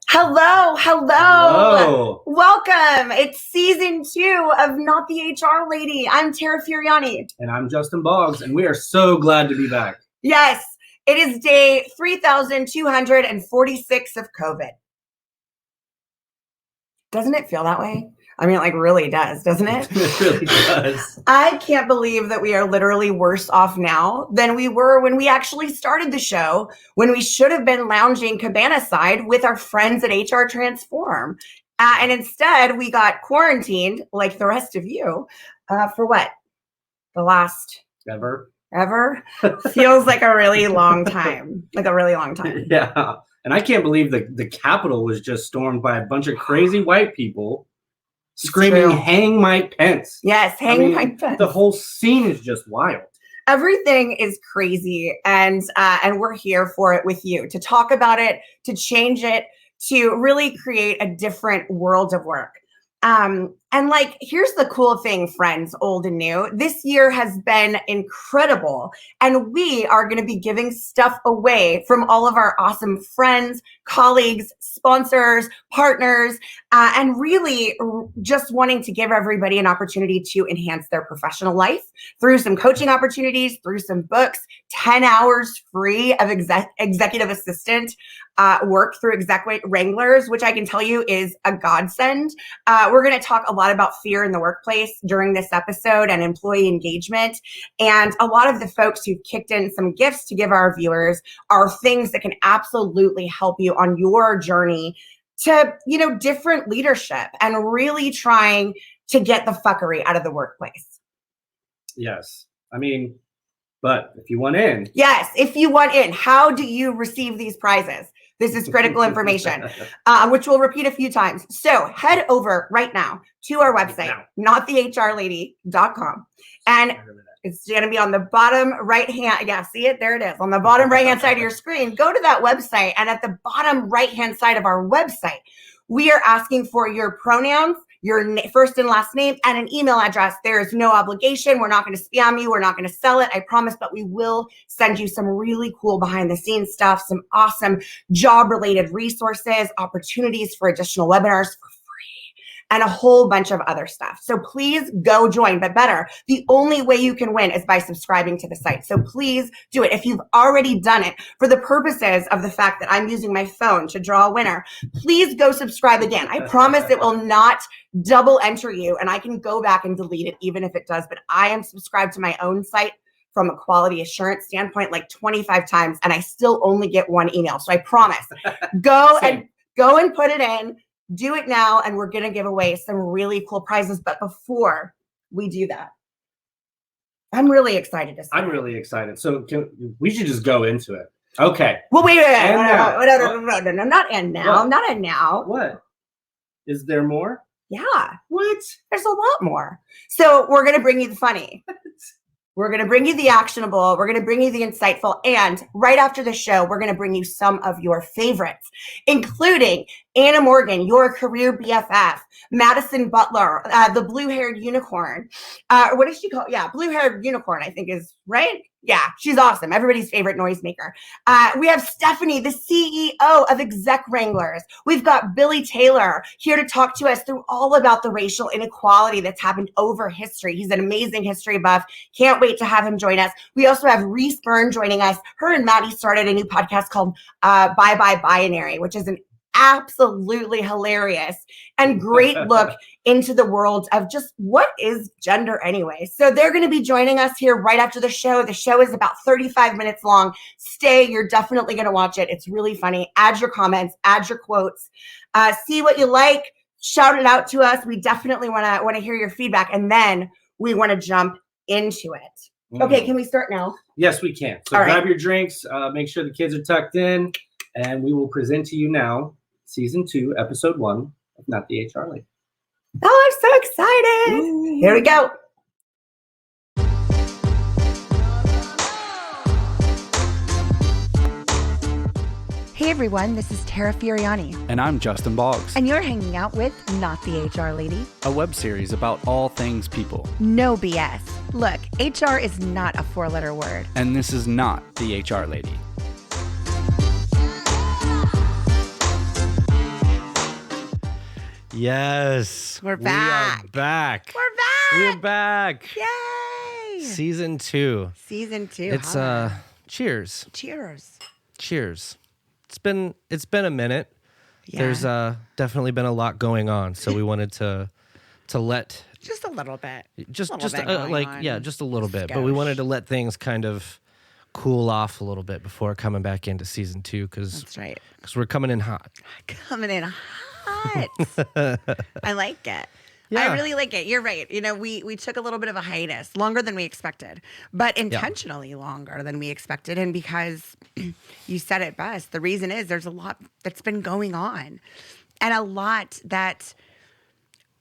Hello. Hello. Welcome. It's season 2 of Not the HR Lady. I'm Tara Furiani. And I'm Justin Boggs, and we are so glad to be back. Yes, it is day 3,246 of COVID. Doesn't it feel that way? I mean, it like really does, doesn't it? It really does. I can't believe that we are literally worse off now than we were when we actually started the show, when we should have been lounging cabana side with our friends at HR Transform. And instead, we got quarantined like the rest of you for what? The last Ever? Feels like a really long time. Yeah. And I can't believe the Capitol was just stormed by a bunch of crazy white people screaming, "Hang Mike Pence." Yes, Mike Pence. The whole scene is just wild. Everything is crazy, and we're here for it with you to talk about it, to change it, to really create a different world of work. And like, here's the cool thing, friends, old and new. This year has been incredible, and we are going to be giving stuff away from all of our awesome friends, colleagues, sponsors, partners, and really just wanting to give everybody an opportunity to enhance their professional life through some coaching opportunities, through some books, 10 hours free of executive assistant work through Exec Wranglers, which I can tell you is a godsend. We're going to talk a lot about fear in the workplace during this episode and employee engagement. And a lot of the folks who've kicked in some gifts to give our viewers are things that can absolutely help you on your journey to, different leadership and really trying to get the fuckery out of the workplace. Yes. But if you want in. Yes, if you want in, how do you receive these prizes? This is critical information, which we'll repeat a few times. So head over right now to our website, notthehrlady.com. And it's going to be on the bottom right hand. Yeah, see it? There it is. On the bottom right hand side of your screen. Go to that website. And at the bottom right hand side of our website, we are asking for your pronouns, your first and last name, and an email address. There is no obligation. We're not going to spam you. We're not going to sell it. I promise, but we will send you some really cool behind the scenes stuff, some awesome job related resources, opportunities for additional webinars for free, and a whole bunch of other stuff. So please go join, but better, the only way you can win is by subscribing to the site. So please do it. If you've already done it for the purposes of the fact that I'm using my phone to draw a winner, please go subscribe again. I promise it will not double enter you, and I can go back and delete it even if it does, but I am subscribed to my own site from a quality assurance standpoint like 25 times, and I still only get one email. So I promise, go and put it in, do it now, and we're going to give away some really cool prizes. But before we do that, I'm really excited to see I'm really excited. So we should just go into it. Okay. Well, wait. No, not and now. What? Not and now. What? Is there more? Yeah. What? There's a lot more. So we're going to bring you the funny. We're going to bring you the actionable. We're going to bring you the insightful. And right after the show, we're going to bring you some of your favorites, including Anna Morgan, your career BFF, Madison Butler, the blue-haired unicorn. What is she called? Yeah, blue-haired unicorn, I think is right. Yeah, she's awesome. Everybody's favorite noisemaker. We have Stephanie, the CEO of Exec Wranglers. We've got Billy Taylor here to talk to us through all about the racial inequality that's happened over history. He's an amazing history buff. Can't wait to have him join us. We also have Reese Byrne joining us. Her and Maddie started a new podcast called Bye Bye Binary, which is an absolutely hilarious and great look into the world of just what is gender anyway. So they're going to be joining us here right after the show. The show is about 35 minutes long. Stay. You're definitely going to watch it. It's really funny. Add your comments, add your quotes, see what you like, shout it out to us. We definitely want to hear your feedback. And then we want to jump into it. Okay. Can we start now? Yes, we can. So grab your drinks, make sure the kids are tucked in, and we will present to you now Season 2, Episode 1 of Not the HR Lady. Oh, I'm so excited. Ooh. Here we go. Hey everyone, this is Tara Furiani. And I'm Justin Boggs. And you're hanging out with Not the HR Lady, a web series about all things people. No BS. Look, HR is not a 4-letter word. And this is not the HR Lady. Yes. We're back. We are back. We're back. We're back. Yay! Season 2. Season 2. It's cheers. Cheers. Cheers. It's been a minute. Yeah. There's definitely been a lot going on, so we wanted to let just a little bit. just a just little bit going on. just a little bit, but we wanted to let things kind of cool off a little bit before coming back into season 2 because That's right. we're coming in hot. Coming in hot. I like it. Yeah. I really like it. You're right. You know, we took a little bit of a hiatus, longer than we expected, but intentionally longer than we expected. And because you said it best, the reason is there's a lot that's been going on, and a lot that,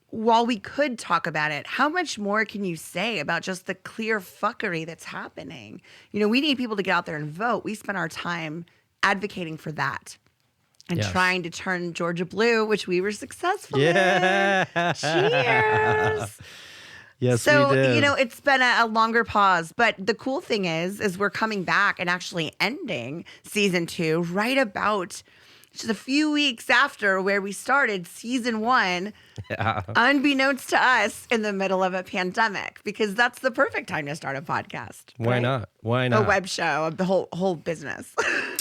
while we could talk about it, how much more can you say about just the clear fuckery that's happening? You know, we need people to get out there and vote. We spent our time advocating for that. And trying to turn Georgia blue, which we were successful in. Cheers. Yes, so, we did. you know, it's been a longer pause. But the cool thing is we're coming back and actually ending season 2 right about just a few weeks after where we started season 1, unbeknownst to us, in the middle of a pandemic, because that's the perfect time to start a podcast. Why right? not? Why not? A web show of the whole business.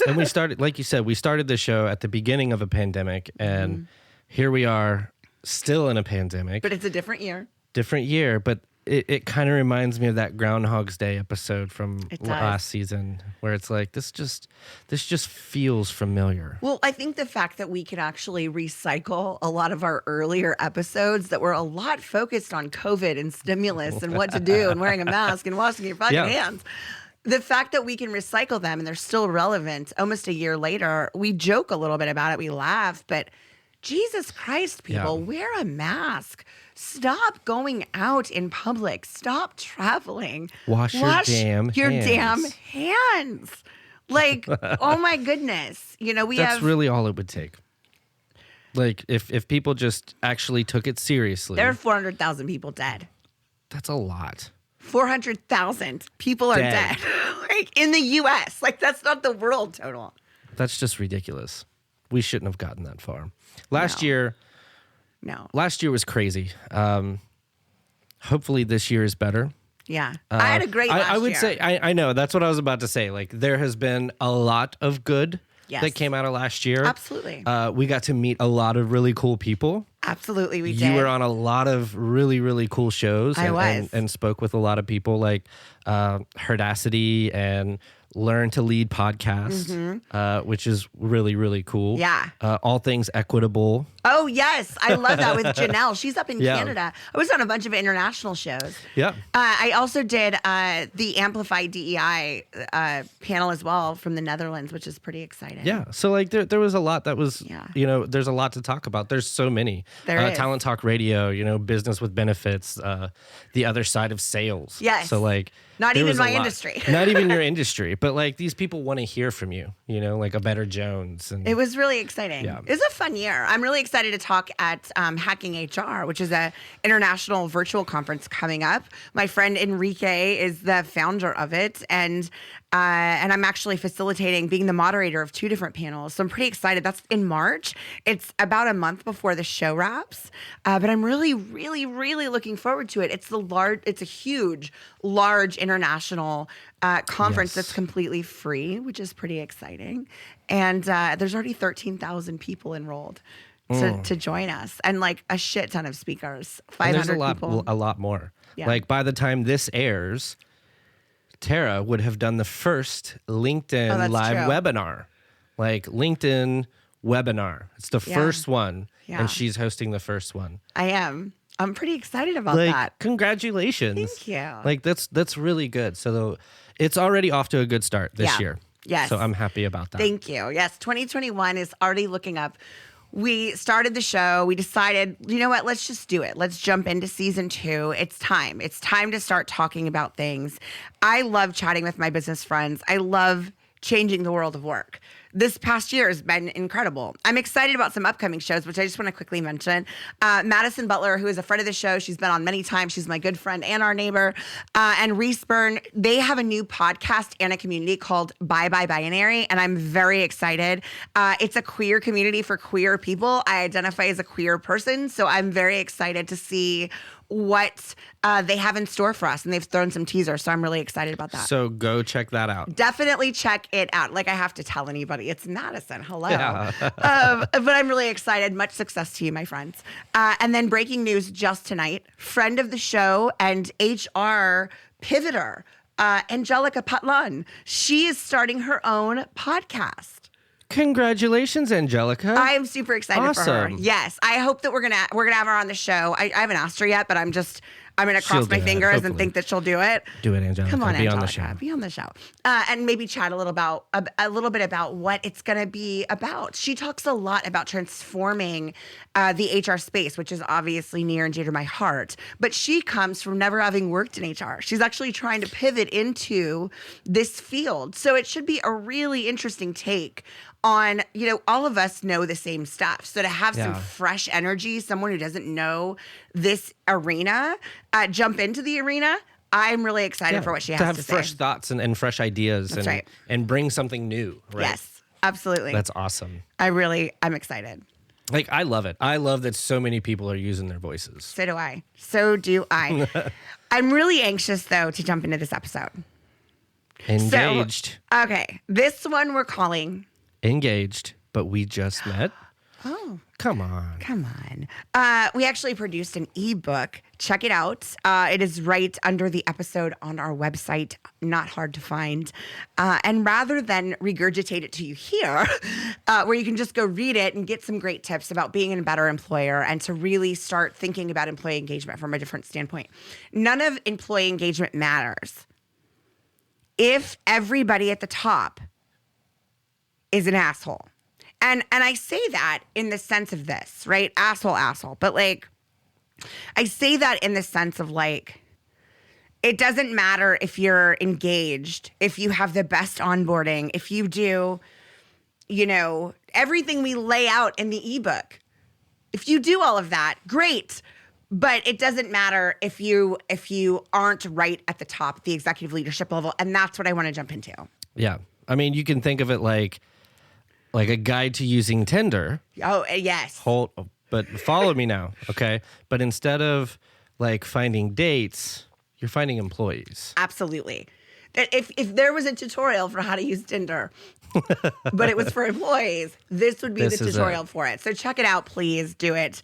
And we started, like you said, we started the show at the beginning of a pandemic, and here we are still in a pandemic. But it's a different year. Different year, but it kind of reminds me of that Groundhog's Day episode from last season, where it's like this just feels familiar. Well, I think the fact that we can actually recycle a lot of our earlier episodes that were a lot focused on COVID and stimulus and what to do and wearing a mask and washing your fucking hands. The fact that we can recycle them and they're still relevant almost a year later, we joke a little bit about it, we laugh, but Jesus Christ, people, wear a mask. Stop going out in public. Stop traveling. Wash your damn hands. Like, oh my goodness. You know, That's really all it would take. Like, if people just actually took it seriously. There are 400,000 people dead. That's a lot. 400,000 people are dead. Like, in the U.S. Like, that's not the world total. That's just ridiculous. We shouldn't have gotten that far. Last year was crazy. Hopefully this year is better. Yeah. I had a great last year. I would say, I know, that's what I was about to say. Like, there has been a lot of good that came out of last year. Absolutely. We got to meet a lot of really cool people. Absolutely, we did. You were on a lot of really, really cool shows. I was. And spoke with a lot of people like Herdacity and Learn to Lead podcast, which is really, really cool. Yeah. All Things Equitable. Oh, yes. I love that with Janelle. She's up in Canada. I was on a bunch of international shows. Yeah. I also did the Amplify DEI panel as well from the Netherlands, which is pretty exciting. Yeah. So, like, there was a lot that was, you know, there's a lot to talk about. There's so many. There is. Talent Talk Radio, you know, Business with Benefits, The Other Side of Sales. Yes. So, like, not there even was a my lot. industry. Not even your industry. But, like, these people want to hear from you, you know, like a Better Jones. And it was really exciting. Yeah. It was a fun year. I'm really excited to talk at Hacking HR, which is a international virtual conference coming up. My friend Enrique is the founder of it, and I'm actually facilitating, being the moderator of 2 different panels. So I'm pretty excited. That's in March. It's about a month before the show wraps, but I'm really, really, really looking forward to it. It's a huge, large international conference that's completely free, which is pretty exciting. And there's already 13,000 people enrolled to join us, and like a shit ton of speakers. 500 people. A lot more. Yeah. Like, by the time this airs, Tara would have done the first LinkedIn live webinar. Like, LinkedIn webinar. It's the first one, and she's hosting the first one. I am. I'm pretty excited about like, that. Congratulations. Thank you. Like, that's really good. So it's already off to a good start this year. Yes. So I'm happy about that. Thank you. Yes, 2021 is already looking up. We started the show. We decided, you know what? Let's just do it. Let's jump into season 2. It's time. It's time to start talking about things. I love chatting with my business friends. I love changing the world of work. this past year has been incredible. I'm excited about some upcoming shows, which I just want to quickly mention. Madison Butler, who is a friend of the show, she's been on many times. She's my good friend and our neighbor. And Reese Byrne, they have a new podcast and a community called Bye Bye Binary, and I'm very excited. It's a queer community for queer people. I identify as a queer person, so I'm very excited to see what they have in store for us, and they've thrown some teasers, so I'm really excited about that. So go check that out. Definitely check it out. Like, I have to tell anybody, it's Madison. Hello. Yeah. But I'm really excited. Much success to you, my friends. And then breaking news just tonight, friend of the show and HR pivoter, Angelica Patlun. She is starting her own podcast. Congratulations, Angelica. I am super excited for her. Yes. I hope that we're gonna have her on the show. I haven't asked her yet, but I'm gonna cross my fingers and think that she'll do it. Do it, Angelica. Come on, Angelica. Angelica. Be on the show. And maybe chat a little bit about what it's gonna be about. She talks a lot about transforming the HR space, which is obviously near and dear to my heart. But she comes from never having worked in HR. She's actually trying to pivot into this field. So it should be a really interesting take on, all of us know the same stuff. So to have some fresh energy, someone who doesn't know this arena, jump into the arena, I'm really excited for what she has to say. To have fresh thoughts and fresh ideas and bring something new, right? Yes, absolutely. That's awesome. I'm excited. Like, I love it. I love that so many people are using their voices. So do I. I'm really anxious, though, to jump into this episode. Engaged. So, okay, this one we're calling... Engaged, but we just met. Oh. Come on. We actually produced an ebook. Check it out. It is right under the episode on our website. Not hard to find. And rather than regurgitate it to you here, where you can just go read it and get some great tips about being a better employer and to really start thinking about employee engagement from a different standpoint. None of employee engagement matters if everybody at the top is an asshole. And I say that in the sense of this, right? Asshole. But like, I say that in the sense of like, it doesn't matter if you're engaged, if you have the best onboarding, if you do, everything we lay out in the ebook. If you do all of that, great. But it doesn't matter if you aren't right at the top, the executive leadership level. And that's what I want to jump into. Yeah. I mean, you can think of it like a guide to using Tinder. Oh, yes. But follow me now, okay? But instead of like finding dates, you're finding employees. Absolutely. If there was a tutorial for how to use Tinder, but it was for employees, this would be the tutorial for it. So check it out, please. Do it.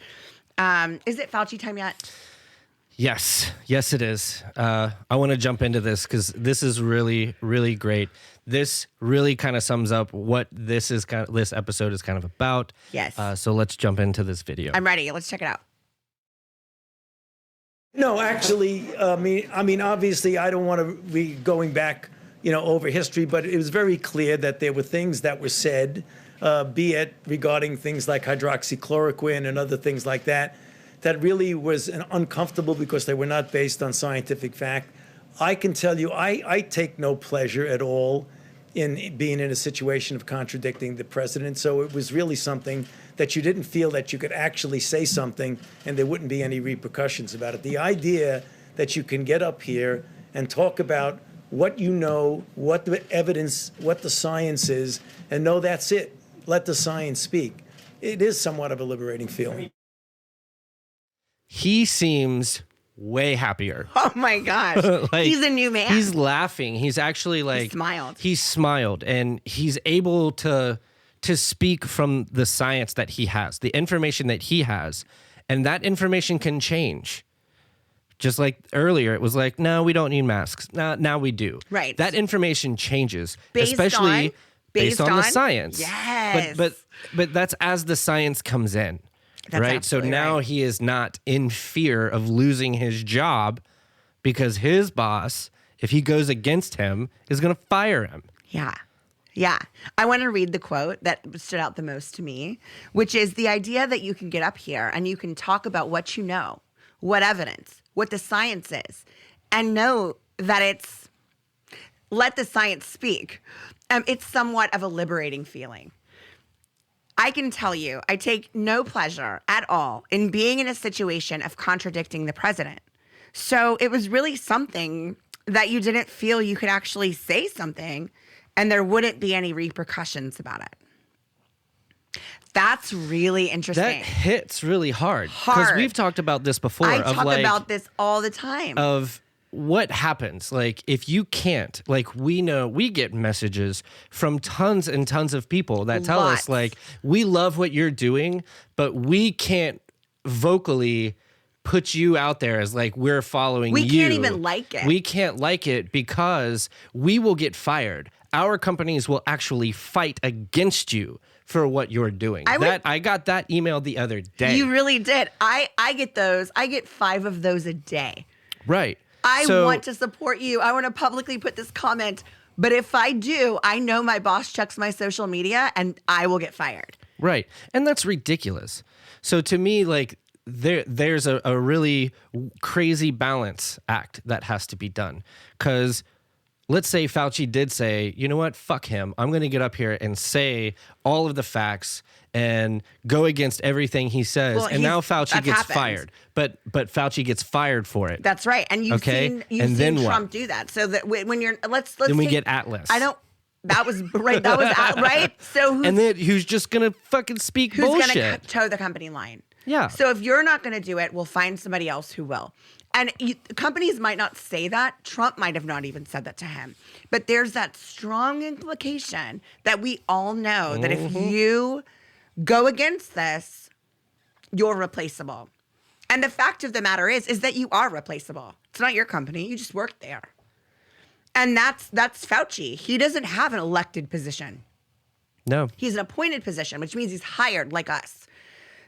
Is it Fauci time yet? Yes, it is. I want to jump into this because this is really, really great. This really kind of sums up what this episode is kind of about. Yes. So let's jump into this video. I'm ready. Let's check it out. No, actually, I mean, obviously, I don't want to be going back, over history, but it was very clear that there were things that were said, be it regarding things like hydroxychloroquine and other things like that, that really was uncomfortable because they were not based on scientific fact. I can tell you, I take no pleasure at all in being in a situation of contradicting the president. So it was really something that you didn't feel that you could actually say something and there wouldn't be any repercussions about it. The idea that you can get up here and talk about what you know, what the evidence, what the science is, and know that's it. Let the science speak. It is somewhat of a liberating feeling. He seems way happier. Oh my gosh. He's a new man. He's laughing. He's actually he smiled and he's able to speak from the science that he has, the information that he has, and that information can change. Just like earlier, it was like, no, we don't need masks. Now we do. Right. That information changes, based on the science. Yes. But that's as the science comes in. That's right. So now he is not in fear of losing his job because his boss, if he goes against him, is going to fire him. Yeah. Yeah. I want to read the quote that stood out the most to me, which is the idea that you can get up here and you can talk about what you know, what evidence, what the science is, and know that it's let the science speak. It's somewhat of a liberating feeling. I can tell you, I take no pleasure at all in being in a situation of contradicting the president. So it was really something that you didn't feel you could actually say something and there wouldn't be any repercussions about it. That's really interesting. That hits really hard. Because we've talked about this before. I talk about this all the time. Of what happens, like, if you can't, like, we know we get messages from tons and tons of people that tell us, like, we love what you're doing, but we can't vocally put you out there as, like, we're following you. We can't even like it. We can't like it because we will get fired. Our companies will actually fight against you for what you're doing. I got that email the other day. You really did. I get those. I get 5 of those a day. Right. I want to support you. I want to publicly put this comment. But if I do, I know my boss checks my social media and I will get fired. Right. And that's ridiculous. So to me, like, there's a really crazy balance act that has to be done. Because let's say Fauci did say, you know what, fuck him. I'm going to get up here and say all of the facts and go against everything he says. Well, and now Fauci gets fired. But Fauci gets fired for it. That's right. And you've seen Trump do that. So that when you're then we get Atlas. That was right. That was right. So who's just gonna fucking speak bullshit? Who's gonna toe the company line? Yeah. So if you're not gonna do it, we'll find somebody else who will. And companies might not say that. Trump might have not even said that to him. But there's that strong implication that we all know that if you go against this, you're replaceable. And the fact of the matter is that you are replaceable. It's not your company. You just work there. And that's Fauci. He doesn't have an elected position. No. He's an appointed position, which means he's hired like us.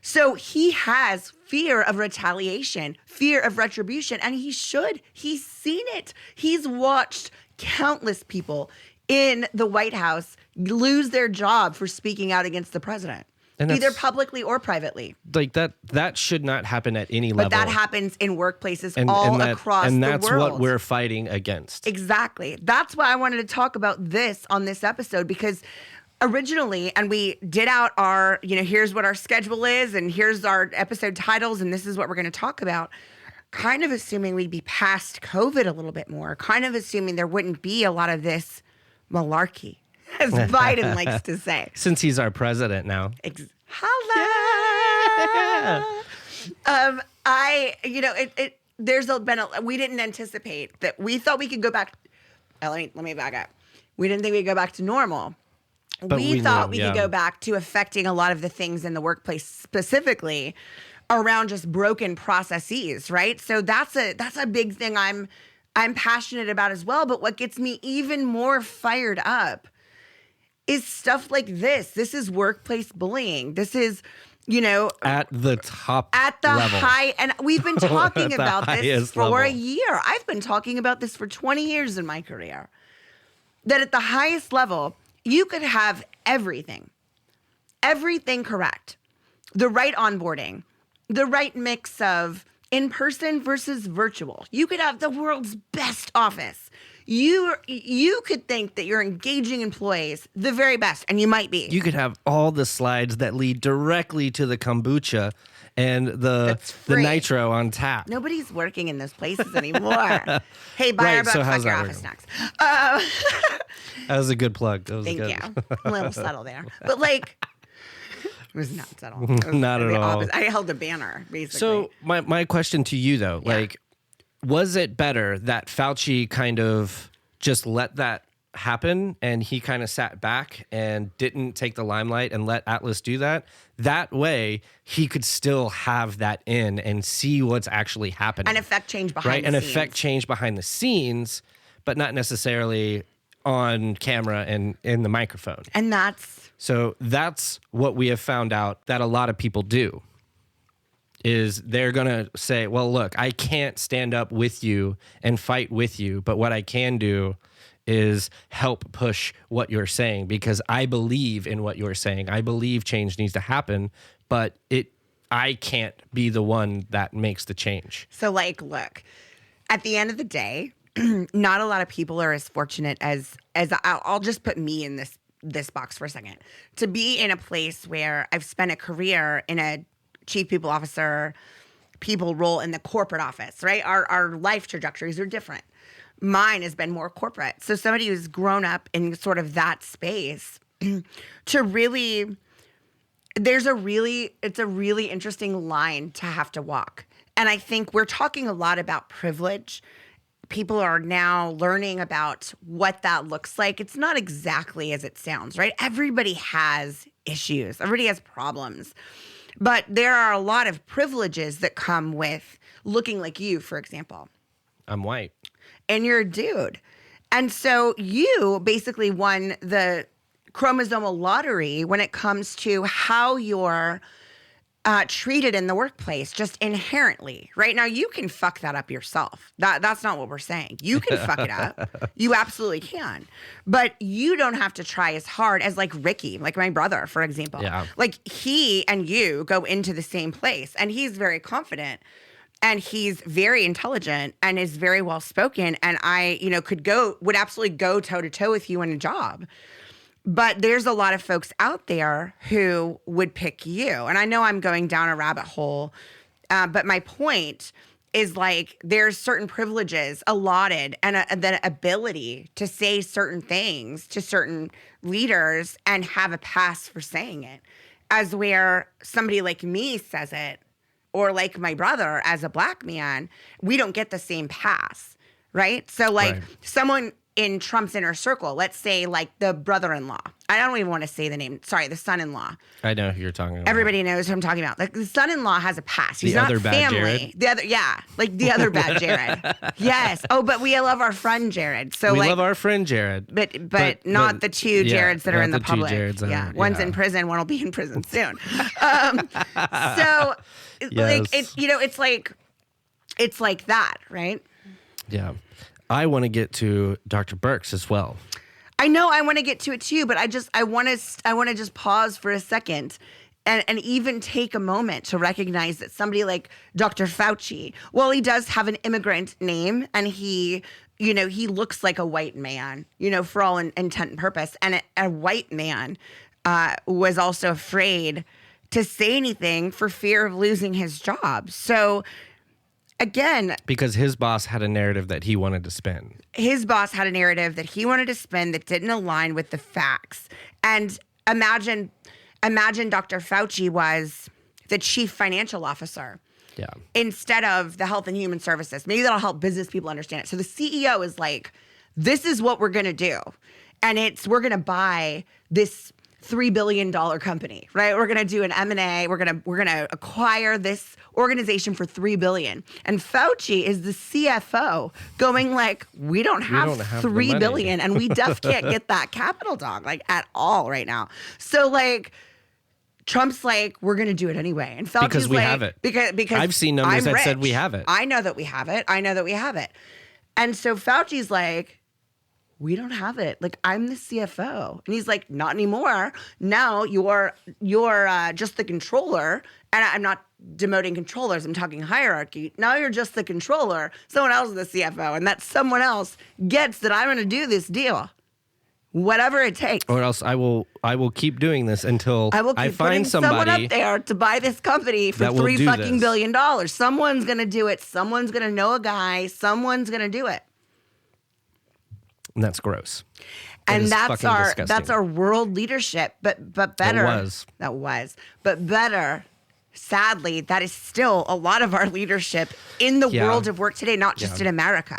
So he has fear of retaliation, fear of retribution, and he should. He's seen it. He's watched countless people in the White House lose their job for speaking out against the president, either publicly or privately. Like that should not happen at any level. But that happens in workplaces across the world. And that's what we're fighting against. Exactly. That's why I wanted to talk about this on this episode, because originally, and we did out our, here's what our schedule is, and here's our episode titles, and this is what we're going to talk about, kind of assuming we'd be past COVID a little bit more, kind of assuming there wouldn't be a lot of this malarkey, as Biden likes to say. Since he's our president now. Hello! Yeah! We didn't anticipate that. We thought we could go back. Let me back up. We didn't think we'd go back to normal. But we thought we could go back to affecting a lot of the things in the workplace, specifically around just broken processes, right? So that's a big thing I'm passionate about as well. But what gets me even more fired up is stuff like this. This is workplace bullying. This is, at the top, at the level. high, and we've been talking about this for a year. I've been talking about this for 20 years in my career. That at the highest level, you could have everything correct, the right onboarding, the right mix of in-person versus virtual. You could have the world's best office. You could think that you're engaging employees the very best, and you might be. You could have all the slides that lead directly to the kombucha and the nitro on tap. Nobody's working in those places anymore. Hey, buy our book, fuck your office snacks. That was a good plug. Thank you. A little subtle there. But it was not subtle. It was not at all. I held a banner, basically. So my question to you, though, was it better that Fauci kind of just let that happen and he kind of sat back and didn't take the limelight and let Atlas do that? That way, he could still have that in and see what's actually happening. And affect change behind the scenes. And affect change behind the scenes, but not necessarily on camera and in the microphone. And that's what we have found out that a lot of people do. Is they're going to say, well, look, I can't stand up with you and fight with you, but what I can do is help push what you're saying because I believe in what you're saying. I believe change needs to happen, but I can't be the one that makes the change. So, look, at the end of the day, not a lot of people are as fortunate as I'll just put me in this box for a second, to be in a place where I've spent a career in a chief people officer people role in the corporate office, right? Our life trajectories are different. Mine has been more corporate. So somebody who's grown up in sort of that space to really, it's a really interesting line to have to walk. And I think we're talking a lot about privilege. People are now learning about what that looks like. It's not exactly as it sounds, right? Everybody has issues. Everybody has problems. But there are a lot of privileges that come with looking like you, for example. I'm white. And you're a dude. And so you basically won the chromosomal lottery when it comes to how you're treated in the workplace, just inherently, right? Now, you can fuck that up yourself. That's not what we're saying. You can fuck it up. You absolutely can. But you don't have to try as hard as like Ricky, like my brother, for example. Yeah. Like he and you go into the same place, and he's very confident. And he's very intelligent and is very well spoken. And I, would absolutely go toe to toe with you in a job. But there's a lot of folks out there who would pick you. And I know I'm going down a rabbit hole. But my point is like there's certain privileges allotted and the ability to say certain things to certain leaders and have a pass for saying it. As where somebody like me says it, or like my brother as a black man, we don't get the same pass, right? So like someone in Trump's inner circle, let's say like the brother-in-law. I don't even want to say the name. Sorry, the son-in-law. I know who you're talking about. Everybody knows who I'm talking about. Like the son-in-law has a pass. He's the not other bad family. Jared? The other, yeah, like the other bad Jared. Yes. Oh, but we love our friend Jared. So we like, love our friend Jared. But not the two Jareds that are in the public. One's yeah. in prison. One will be in prison soon. So like it's like that, right? Yeah. I want to get to Dr. Birx as well. I know I want to get to it too, but I want to just pause for a second and even take a moment to recognize that somebody like Dr. Fauci, well, he does have an immigrant name and he looks like a white man, for all intent and purpose. And a white man was also afraid to say anything for fear of losing his job. So again, because his boss had a narrative that he wanted to spin. His boss had a narrative that he wanted to spin that didn't align with the facts. And imagine Dr. Fauci was the chief financial officer. Yeah. Instead of the health and human services. Maybe that'll help business people understand it. So the CEO is like, this is what we're going to do. And we're going to buy this $3 billion company, right? We're going to do an M&A. We're going to acquire this organization for $3 billion. And Fauci is the CFO going like, we don't have $3 billion and we can't get that capital dog like at all right now. So like Trump's like, we're going to do it anyway. And Fauci's because we like, have it. Because I've seen numbers that said we have it. I know that we have it. And so Fauci's like, we don't have it. Like, I'm the CFO. And he's like, not anymore. Now you're just the controller. And I'm not demoting controllers. I'm talking hierarchy. Now you're just the controller. Someone else is the CFO. And that someone else gets that I'm going to do this deal. Whatever it takes. Or else I will keep doing this until I find someone up there to buy this company for $3 billion. Someone's going to do it. Someone's going to know a guy. Someone's going to do it. And that's gross. And that's our world leadership, but better. That was. But better, sadly, that is still a lot of our leadership in the world of work today, not just in America.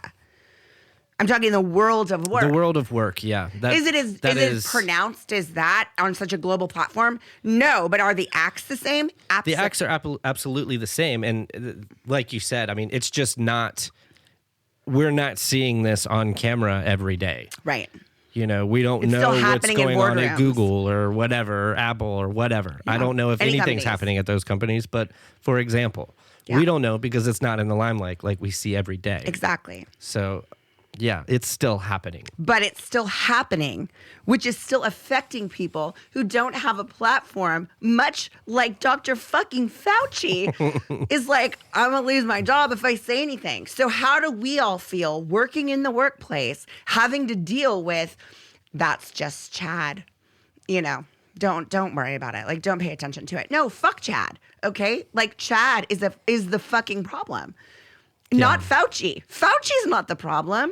I'm talking the world of work. The world of work, yeah. Is it as pronounced as that on such a global platform? No, but are the acts the same? The acts are absolutely the same. And like you said, I mean, it's just not... We're not seeing this on camera every day. Right. We don't know what's going on at Google or whatever, or Apple or whatever. Yeah. I don't know if anything's happening at those companies. But for example, we don't know because it's not in the limelight like we see every day. Exactly. So Yeah, it's still happening. But it's still happening, which is still affecting people who don't have a platform, much like Dr. fucking Fauci is like, I'm going to lose my job if I say anything. So how do we all feel working in the workplace, having to deal with, that's just Chad, you know? Don't worry about it. Like, don't pay attention to it. No, fuck Chad. Okay? Like, Chad is the fucking problem. Not Fauci. Fauci's not the problem.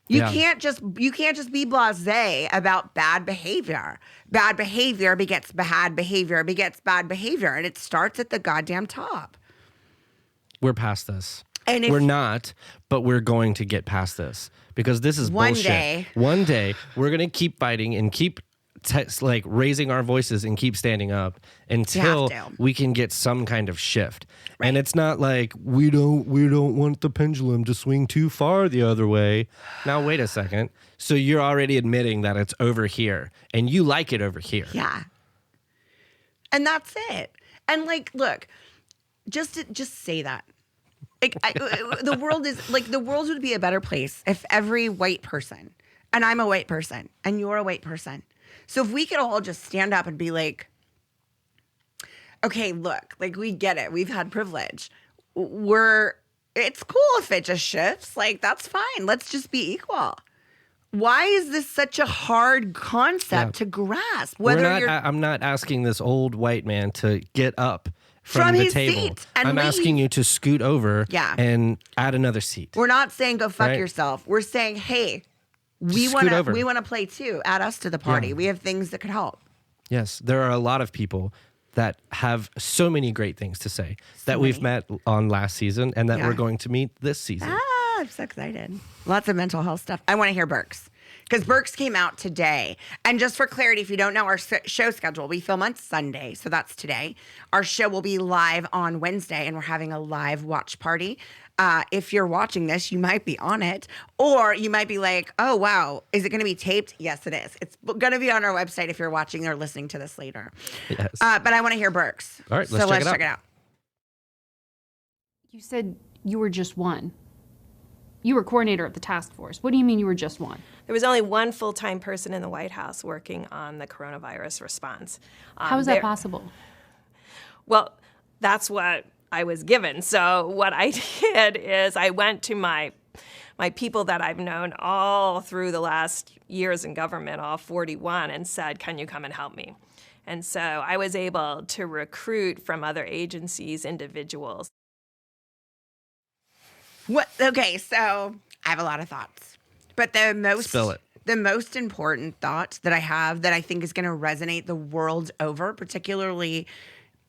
You can't just be blasé about bad behavior. Bad behavior begets bad behavior begets bad behavior, and it starts at the goddamn top. We're past this. And we're not, but we're going to get past this because this is bullshit. One day we're gonna keep fighting and keep raising our voices and keep standing up until we can get some kind of shift. Right. And it's not like we don't want the pendulum to swing too far the other way. Now wait a second. So you're already admitting that it's over here and you like it over here. Yeah. And that's it. And like, look, just say that. Like, the world would be a better place if every white person, and I'm a white person, and you're a white person. So if we could all just stand up and be like, okay, look, like we get it. We've had privilege. It's cool if it just shifts. Like, that's fine. Let's just be equal. Why is this such a hard concept to grasp? I'm not asking this old white man to get up from the table. Seat and I'm asking you to scoot over and add another seat. We're not saying go fuck yourself. We're saying, hey, we want to play too. Add us to the party. We have things that could help. Yes, there are a lot of people that have so many great things to say that we've met on last season and that we're going to meet this season. I'm so excited. Lots of mental health stuff. I want to hear Burke's because Burke's came out today. And just for clarity, if you don't know our show schedule, we film on Sunday. So that's today. Our show will be live on Wednesday and we're having a live watch party. If you're watching this, you might be on it, or you might be like, oh, wow, is it going to be taped? Yes, it is. It's going to be on our website if you're watching or listening to this later. Yes. But I want to hear Burke's. All right, let's check it out. You said you were just one. You were coordinator of the task force. What do you mean you were just one? There was only one full-time person in the White House working on the coronavirus response. How is that possible? Well, that's what I was given. So what I did is I went to my people that I've known all through the last years in government, all 41, and said, can you come and help me? And so I was able to recruit from other agencies, individuals. Okay, so I have a lot of thoughts. But the most important thought that I have that I think is going to resonate the world over, particularly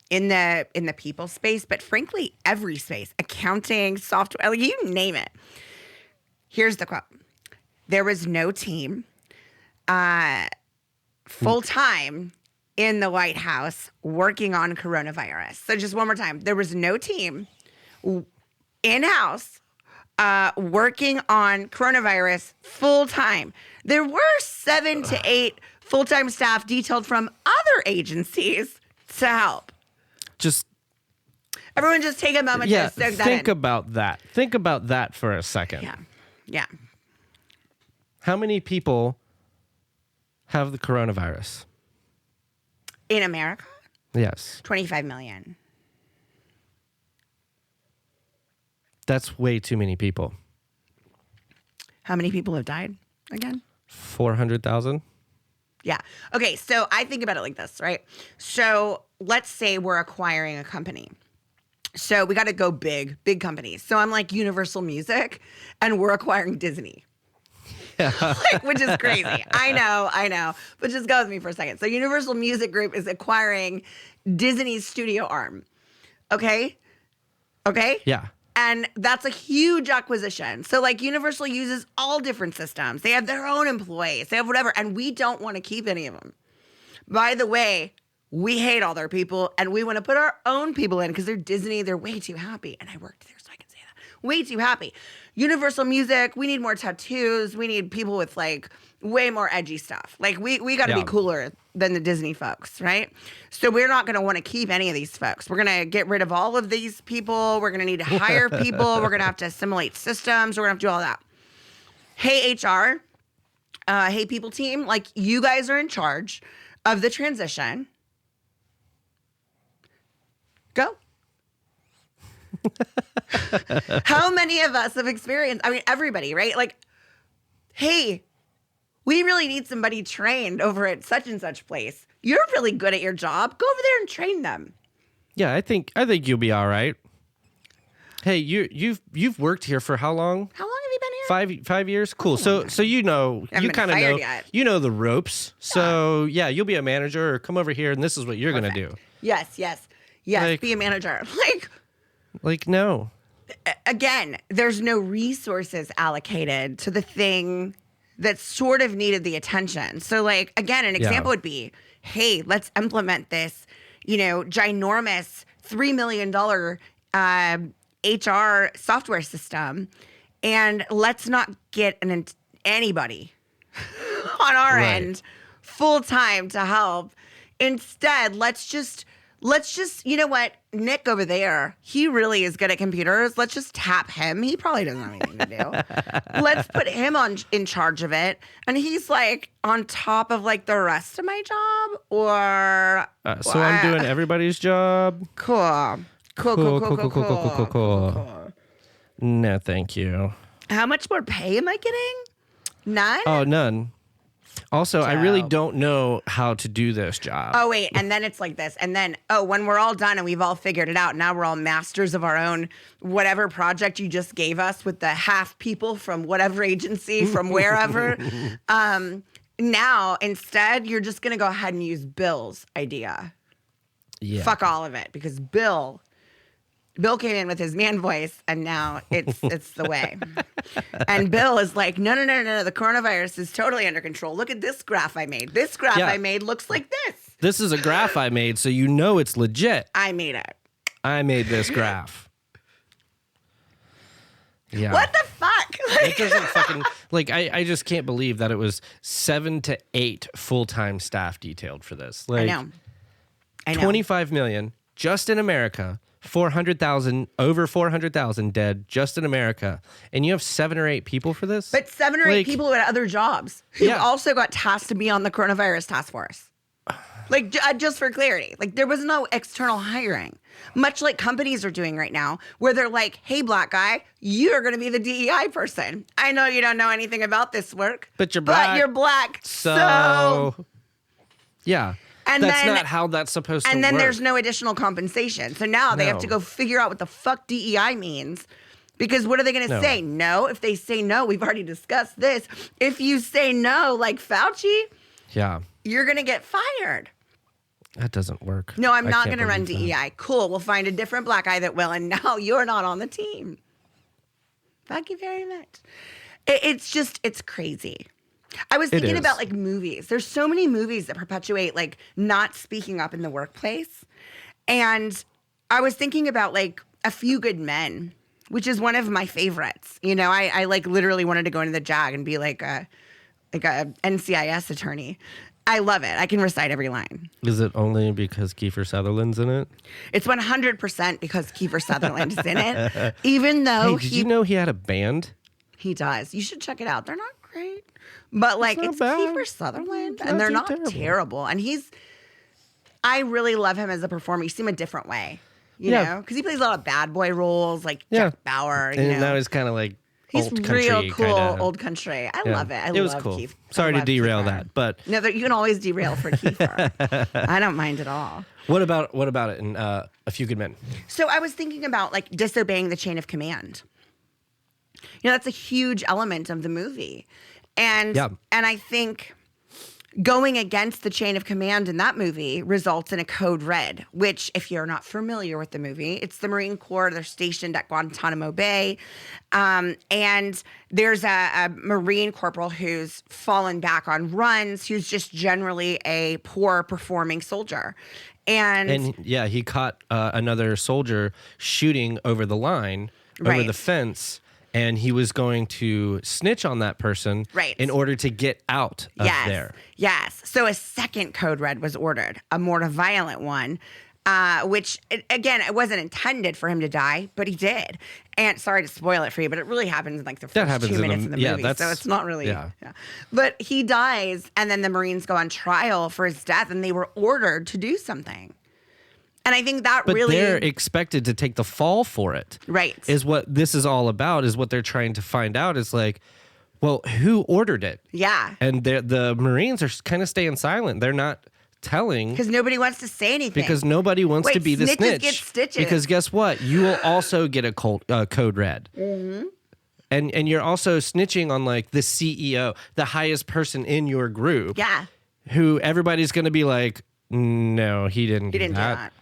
in the people space, but frankly, every space, accounting, software, like you name it. Here's the quote. There was no team full-time in the White House working on coronavirus. So just one more time. There was no team in-house working on coronavirus full-time. There were 7 to 8 full-time staff detailed from other agencies to help. Everyone just take a moment to soak that in. Think about that. Think about that for a second. Yeah. How many people have the coronavirus? In America? Yes. 25 million. That's way too many people. How many people have died again? 400,000. Yeah. Okay, so I think about it like this, right? So let's say we're acquiring a company. So we got to go big companies. So I'm like Universal Music, and we're acquiring Disney. Which is crazy. I know. But just go with me for a second. So Universal Music Group is acquiring Disney's studio arm. Okay? Yeah. And that's a huge acquisition. So like Universal uses all different systems. They have their own employees. They have whatever. And we don't want to keep any of them. By the way, we hate all their people and we want to put our own people in because they're Disney. They're way too happy. And I worked there so I can say that. Way too happy. Universal Music, we need more tattoos. We need people with like way more edgy stuff. Like we got to be cooler than the Disney folks, right? So we're not going to want to keep any of these folks. We're going to get rid of all of these people. We're going to need to hire people. We're going to have to assimilate systems. We're going to have to do all that. hey, HR, hey, people team, like, you guys are in charge of the transition. Go. How many of us have experienced, I mean, everybody, right? Like, hey, we really need somebody trained over at such and such place. You're really good at your job. Go over there and train them. Yeah, I think you'll be all right. Hey, you've worked here for how long? How long have you been here? 5 years. Cool. So you know, you kind of know yet. you know the ropes. So yeah, you'll be a manager or come over here and this is what you're gonna do. Yes. Like, be a manager. Like no. Again, there's no resources allocated to the thing that sort of needed the attention. So, like, again, an example would be, hey, let's implement this, ginormous $3 million HR software system, and let's not get anybody on our end full time to help. Instead, let's just, you know what, Nick over there, he really is good at computers. Let's just tap him. He probably doesn't have anything to do. Let's put him in charge of it. And he's like on top of like the rest of my Job, or so I'm doing everybody's job. Cool. No, thank you. How much more pay am I getting? None? Oh, none. Also, I really don't know how to do this job. Oh, wait. And then it's like this. And then, when we're all done and we've all figured it out, now we're all masters of our own whatever project you just gave us with the half people from whatever agency, from wherever. Now, instead, you're just going to go ahead and use Bill's idea. Yeah. Fuck all of it, because Bill came in with his man voice, and now it's the way. And Bill is like, no, the coronavirus is totally under control. Look at this graph I made. This graph I made looks like this. This is a graph I made, so you know it's legit. I made it. I made this graph. Yeah. What the fuck? It doesn't fucking, like, I just can't believe that it was 7 to 8 full-time staff detailed for this. Like, I know. 25 million just in America. 400,000, over 400,000 dead just in America. And you have 7 or 8 people for this? But 7 or 8 people who had other jobs who also got tasked to be on the coronavirus task force. Like, just for clarity, like, there was no external hiring, much like companies are doing right now, where they're like, hey, black guy, you're going to be the DEI person. I know you don't know anything about this work, but you're black. So yeah. And that's not how that's supposed to work. And then there's no additional compensation. So now they have to go figure out what the fuck DEI means. Because what are they going to say? No. If they say no, we've already discussed this. If you say no, like Fauci, you're going to get fired. That doesn't work. No, I'm not going to run DEI. Cool. We'll find a different black guy that will. And now you're not on the team. Thank you very much. It's crazy. I was thinking about like movies. There's so many movies that perpetuate like not speaking up in the workplace. And I was thinking about like A Few Good Men, which is one of my favorites. I like literally wanted to go into the JAG and be like a NCIS attorney. I love it. I can recite every line. Is it only because Kiefer Sutherland's in it? It's 100% because Kiefer Sutherland is in it. Even though did you know he had a band? He does. You should check it out. They're not great. But like it's Kiefer Sutherland, and they're not terrible. And I really love him as a performer. You see him a different way, you know, because he plays a lot of bad boy roles, like Jack Bauer. And now he's kind of like he's old country, real cool, kinda. Old country. I love it. It was cool. Keith. Sorry to derail that, but no, you can always derail for Kiefer. I don't mind at all. What about it in A Few Good Men? So I was thinking about like disobeying the chain of command. That's a huge element of the movie. And I think going against the chain of command in that movie results in a code red, which if you're not familiar with the movie, it's the Marine Corps. They're stationed at Guantanamo Bay. And there's a Marine corporal who's fallen back on runs, who's just generally a poor performing soldier. And he caught another soldier shooting over the line, over the fence. And he was going to snitch on that person in order to get out of there. Yes. So a second code red was ordered, a more violent one. which, again, it wasn't intended for him to die, but he did. And sorry to spoil it for you, but it really happens in like the first 2 minutes in the movie. So it's not really. Yeah. But he dies, and then the Marines go on trial for his death, and they were ordered to do something. And I think that but really. They're expected to take the fall for it. Right. Is what this is all about, is what they're trying to find out. Is like, well, who ordered it? Yeah. And the Marines are kind of staying silent. They're not telling. Because nobody wants to say anything. Because nobody wants to be the snitch. Snitches get stitches. Because guess what? You will also get a code red. Mm-hmm. And you're also snitching on like the CEO, the highest person in your group. Yeah. Who everybody's going to be like, no, he didn't do that.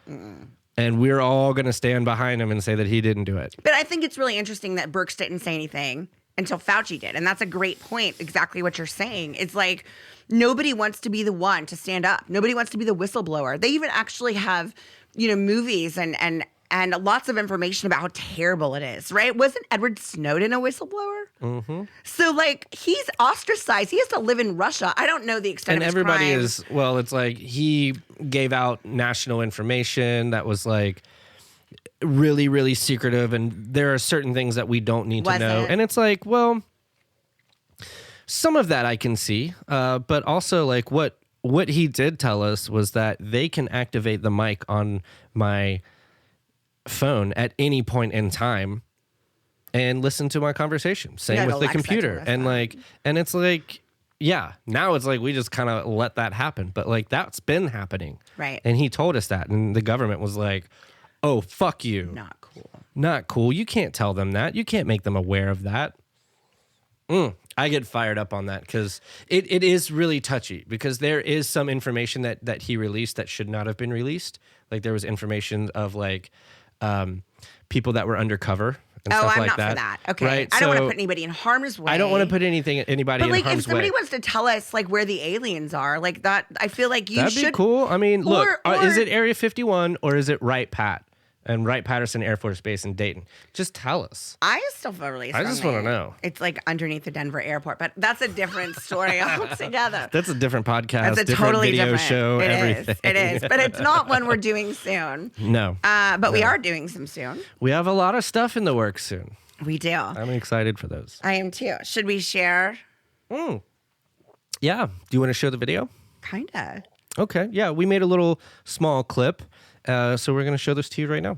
And we're all going to stand behind him and say that he didn't do it. But I think it's really interesting that Birx didn't say anything until Fauci did. And that's a great point, exactly what you're saying. It's like nobody wants to be the one to stand up. Nobody wants to be the whistleblower. They even actually have, movies and lots of information about how terrible it is, right? Wasn't Edward Snowden a whistleblower? Mm-hmm. So, like, he's ostracized. He has to live in Russia. I don't know the extent of his everybody crime. is, well, it's like he gave out national information that was like really, really secretive. And there are certain things that we don't need to know. And it's like, well, some of that I can see. But also, like, what he did tell us was that they can activate the mic on my phone at any point in time and listen to my conversation. Same with the computer. And it's like, yeah, now it's like we just kind of let that happen. But like that's been happening. Right. And he told us that. And the government was like, oh, fuck you. Not cool. Not cool. You can't tell them that. You can't make them aware of that. I get fired up on that because it is really touchy because there is some information that he released that should not have been released. Like there was information of like people that were undercover and stuff like that. I'm not for that. Okay. Right? I don't want to put anybody in harm's way. I don't want to put anybody in harm's way. But like if somebody wants to tell us like where the aliens are, like that, I feel like you That'd should. be cool. I mean, look, is it Area 51 or is it Wright-Pat? And Wright-Patterson Air Force Base in Dayton. Just tell us. I still feel really strongly. I just want to know. It's like underneath the Denver airport, but that's a different story altogether. That's a different podcast, that's a different totally video different show, it everything. It is. But it's not one we're doing soon. No. But we are doing some soon. We have a lot of stuff in the works soon. We do. I'm excited for those. I am too. Should we share? Yeah. Do you want to show the video? Kinda. Okay. Yeah. We made a little small clip. So we're going to show this to you right now.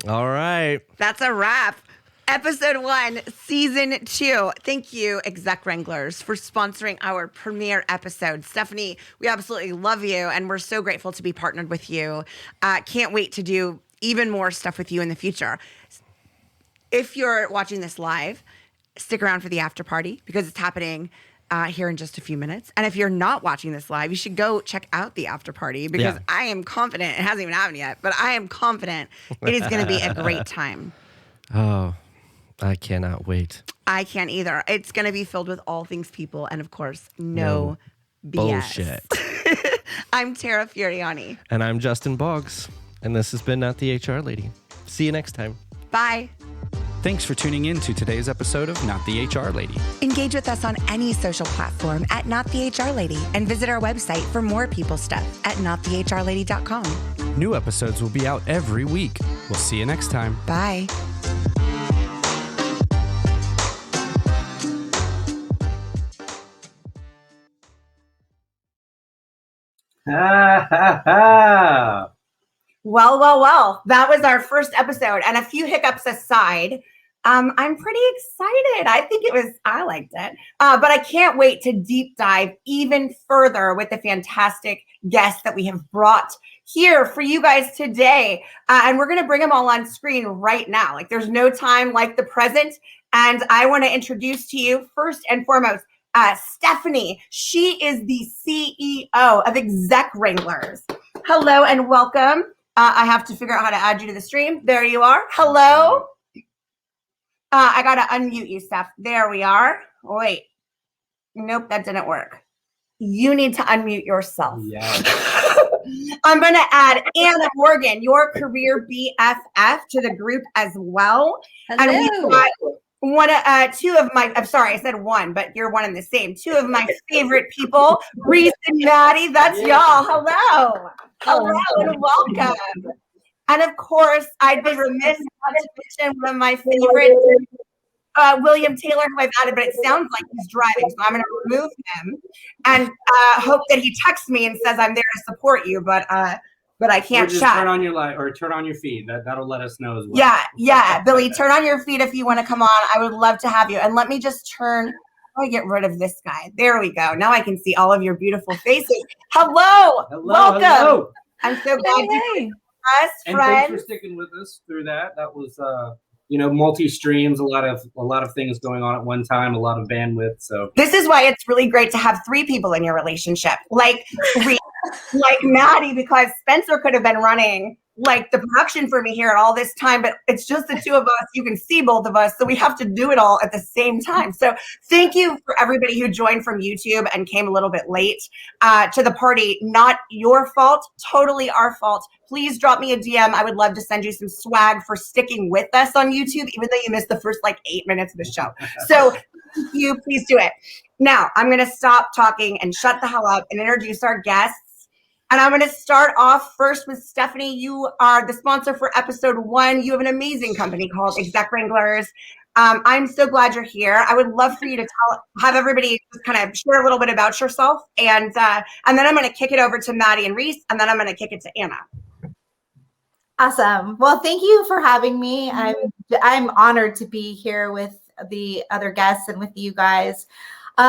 All right. That's a wrap. Episode 1, Season 2. Thank you, Exec Wranglers, for sponsoring our premiere episode. Stephanie, we absolutely love you, and we're so grateful to be partnered with you. Can't wait to do even more stuff with you in the future. If you're watching this live, stick around for the after party because it's happening here in just a few minutes. And if you're not watching this live, you should go check out the after party because I am confident, it hasn't even happened yet, but I am confident it is going to be a great time. Oh, I cannot wait. I can't either. It's going to be filled with all things people and, of course, no BS. Bullshit. I'm Tara Furiani. And I'm Justin Boggs. And this has been Not the HR Lady. See you next time. Bye. Thanks for tuning in to today's episode of Not the HR Lady. Engage with us on any social platform at Not the HR Lady and visit our website for more people stuff at notthehrlady.com. New episodes will be out every week. We'll see you next time. Bye. Ha ha ha. Well. That was our first episode. And a few hiccups aside, I'm pretty excited. I liked it. But I can't wait to deep dive even further with the fantastic guests that we have brought here for you guys today. And we're going to bring them all on screen right now. Like there's no time like the present. And I want to introduce to you first and foremost, Stephanie. She is the CEO of Exec Wranglers. Hello and welcome. I have to figure out how to add you to the stream. There you are. Hello. I got to unmute you, Steph. There we are. Wait. Nope, that didn't work. You need to unmute yourself. Yes. I'm going to add Anna Morgan, your career BFF, to the group as well. Hello. And we've got two of my, I'm sorry, I said one, but you're one and the same. Two of my favorite people, Reese and Maddie. That's y'all. Hello. Hello and welcome. And of course, I'd be remiss not to mention one of my favorite, William Taylor, who I've added, but it sounds like he's driving, so I'm going to remove him and hope that he texts me and says I'm there to support you, but I can't just chat. Turn on your light or turn on your feed. That'll let us know as well. Yeah, Billy, turn on your feed if you want to come on. I would love to have you. And let me just get rid of this guy. There we go. Now I can see all of your beautiful faces. Hello. Welcome. Hello. I'm so glad you're with us, and friends. thanks for sticking with us through that. That was multi-streams, a lot of things going on at one time, a lot of bandwidth. So this is why it's really great to have three people in your relationship, like Maddie, because Spencer could have been running like the production for me here all this time, but it's just the two of us. You can see both of us, so we have to do it all at the same time. So thank you for everybody who joined from YouTube and came a little bit late to the party. Not your fault, totally our fault. Please drop me a DM. I would love to send you some swag for sticking with us on YouTube, even though you missed the first 8 minutes of the show. So thank you, please do it. Now I'm going to stop talking and shut the hell up and introduce our guests. And I'm going to start off first with Stephanie. You are the sponsor for episode 1. You have an amazing company called Exec Wranglers. I'm so glad you're here. I would love for you to have everybody just kind of share a little bit about yourself. And then I'm going to kick it over to Maddie and Reese, and then I'm going to kick it to Anna. Awesome. Well, thank you for having me. I'm honored to be here with the other guests and with you guys. So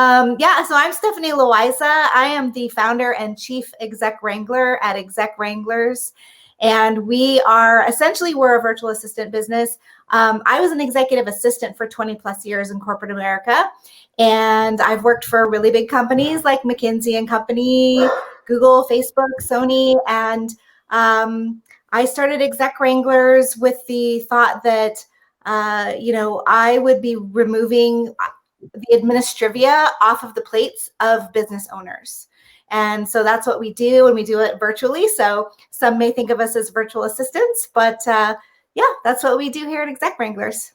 I'm Stephanie Loiza. I am the founder and chief exec wrangler at Exec Wranglers. And we're a virtual assistant business. I was an executive assistant for 20 plus years in corporate America. And I've worked for really big companies like McKinsey & Company, Google, Facebook, Sony. And I started Exec Wranglers with the thought that, I would be removing the administrivia off of the plates of business owners. And so that's what we do, and we do it virtually. So some may think of us as virtual assistants, but that's what we do here at Exec Wranglers.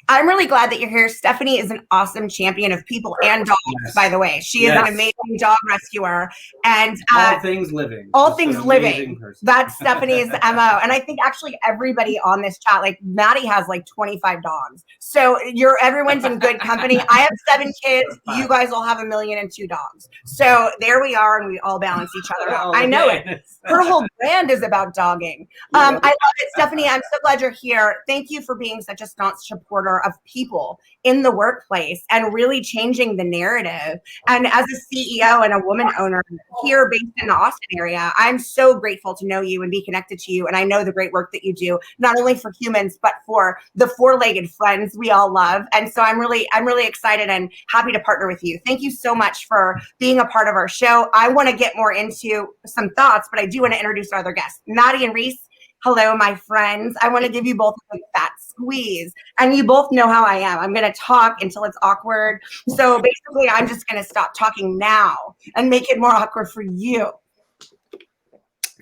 I'm really glad that you're here. Stephanie is an awesome champion of people and dogs, by the way. She is an amazing dog rescuer. And all things living. All things living. That's Stephanie's MO. And I think actually everybody on this chat, Maddie has 25 dogs. So everyone's in good company. I have 7 kids. You guys all have 1,002 dogs. So there we are, and we all balance each other out. I know it. Her whole brand is about dogging. I love it, Stephanie. I'm so glad you're here. Thank you for being such a staunch supporter of people in the workplace and really changing the narrative. And as a CEO and a woman owner here based in the Austin area, I'm so grateful to know you and be connected to you. And I know the great work that you do, not only for humans, but for the 4-legged friends we all love. And so I'm really excited and happy to partner with you. Thank you so much for being a part of our show. I want to get more into some thoughts, but I do want to introduce our other guests, Maddie and Reese. Hello, my friends. I want to give you both a big fat squeeze. And you both know how I am. I'm going to talk until it's awkward. So basically, I'm just going to stop talking now and make it more awkward for you.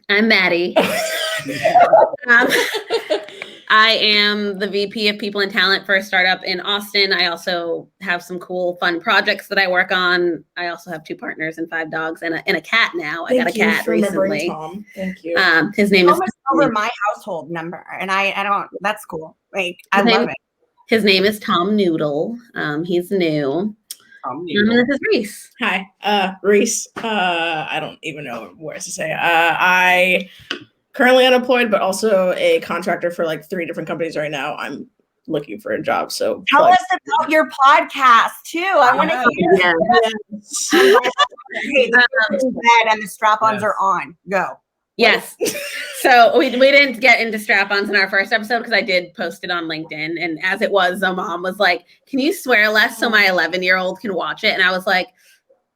I'm Maddie. I am the VP of People and Talent for a startup in Austin. I also have some cool, fun projects that I work on. I also have 2 partners and 5 dogs and a cat now. I got a cat recently. Tom. Thank you. His name is almost over my household number, and I don't. That's cool. Like I love it. His name is Tom Noodle. He's new. Tom Noodle. And this is Reese. Hi, Reese. I don't even know what to say. I currently unemployed, but also a contractor for like 3 different companies right now. I'm looking for a job. So tell us about your podcast too. I want to hear. Okay, the bed and the strap-ons are on. Go. Yes. So we didn't get into strap-ons in our first episode because I did post it on LinkedIn. And as it was, a mom was like, can you swear less so my 11-year-old can watch it? And I was like,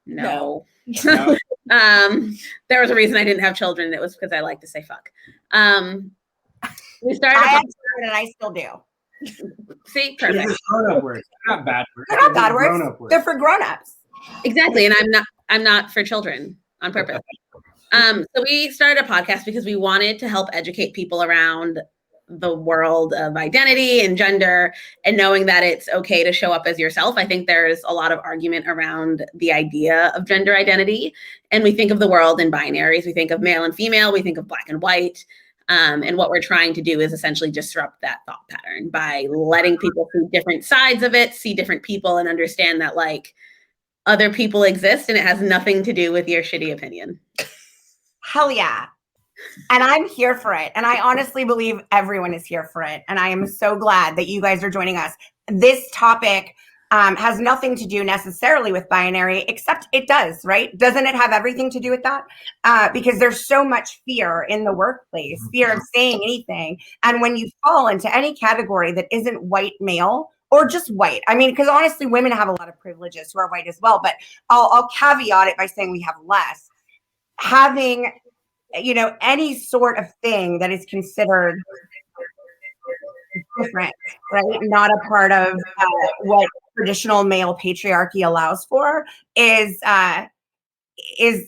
no. There was a reason I didn't have children. It was because I like to say fuck. We started. I had children and I still do. See, perfect. Grown-up words, not bad words. They're not bad words. They're for grown-ups. Exactly, and I'm not for children on purpose. So we started a podcast because we wanted to help educate people around the world of identity and gender, and knowing that it's okay to show up as yourself. I think there's a lot of argument around the idea of gender identity, and we think of the world in binaries. We think of male and female. We think of black and white. And what we're trying to do is essentially disrupt that thought pattern by letting people see different sides of it, see different people, and understand that like other people exist, and it has nothing to do with your shitty opinion. Hell yeah. And I'm here for it. And I honestly believe everyone is here for it. And I am so glad that you guys are joining us. This topic has nothing to do necessarily with binary, except it does, right? Doesn't it have everything to do with that? Because there's so much fear in the workplace, fear of saying anything. And when you fall into any category that isn't white male or just white, I mean, because honestly, women have a lot of privileges who are white as well, but I'll caveat it by saying we have less. Having, you know, any sort of thing that is considered different, right? Not a part of what traditional male patriarchy allows for is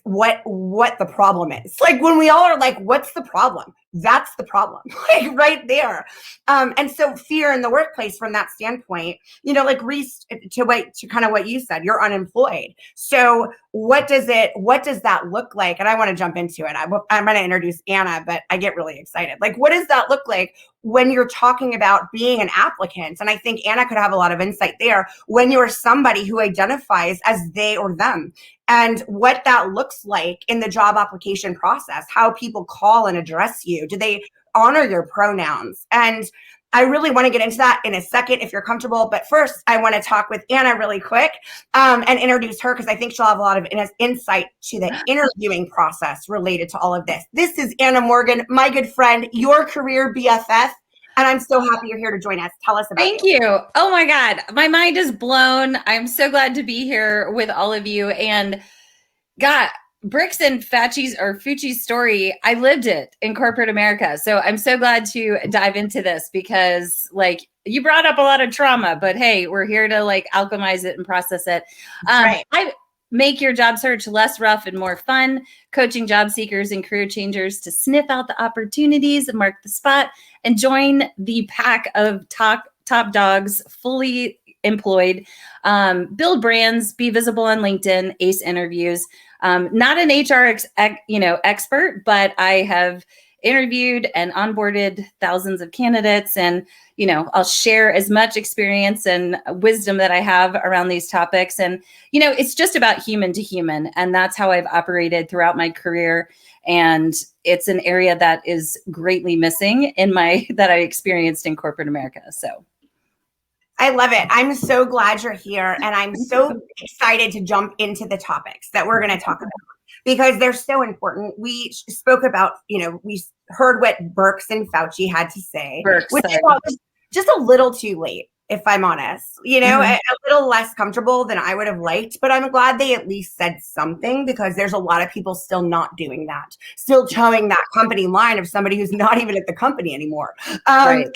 what the problem is. Like when we all are like, what's the problem? That's the problem, like right there. And so fear in the workplace from that standpoint, you know, like Reese, to kind of what you said, you're unemployed. So what does that look like? And I want to jump into it. I'm going to introduce Anna, but I get really excited. Like, what does that look like when you're talking about being an applicant? And I think Anna could have a lot of insight there when you're somebody who identifies as they or them, and what that looks like in the job application process, how people call and address you. Do they honor your pronouns? And I really want to get into that in a second if you're comfortable. But first, I want to talk with Anna really quick and introduce her because I think she'll have a lot of insight to the interviewing process related to all of this. This is Anna Morgan, my good friend, your career BFF. And I'm so happy you're here to join us. Tell us about it. Thank you. Oh my God. My mind is blown. I'm so glad to be here with all of you. And God, Bricks and Fucci's story, I lived it in corporate America. So I'm so glad to dive into this because like you brought up a lot of trauma, but hey, we're here to like alchemize it and process it. Right. I make your job search less rough and more fun, coaching job seekers and career changers to sniff out the opportunities and mark the spot and join the pack of top dogs, fully employed, build brands, be visible on LinkedIn, ace interviews. Not an HR expert, but I have interviewed and onboarded thousands of candidates, and I'll share as much experience and wisdom that I have around these topics. And it's just about human to human, and that's how I've operated throughout my career. And it's an area that is greatly missing that I experienced in corporate America. So. I love it. I'm so glad you're here. And I'm so excited to jump into the topics that we're going to talk about because they're so important. We spoke about, we heard what Birx and Fauci had to say, which was just a little too late, if I'm honest, a little less comfortable than I would have liked, but I'm glad they at least said something because there's a lot of people still not doing that, still towing that company line of somebody who's not even at the company anymore. Right.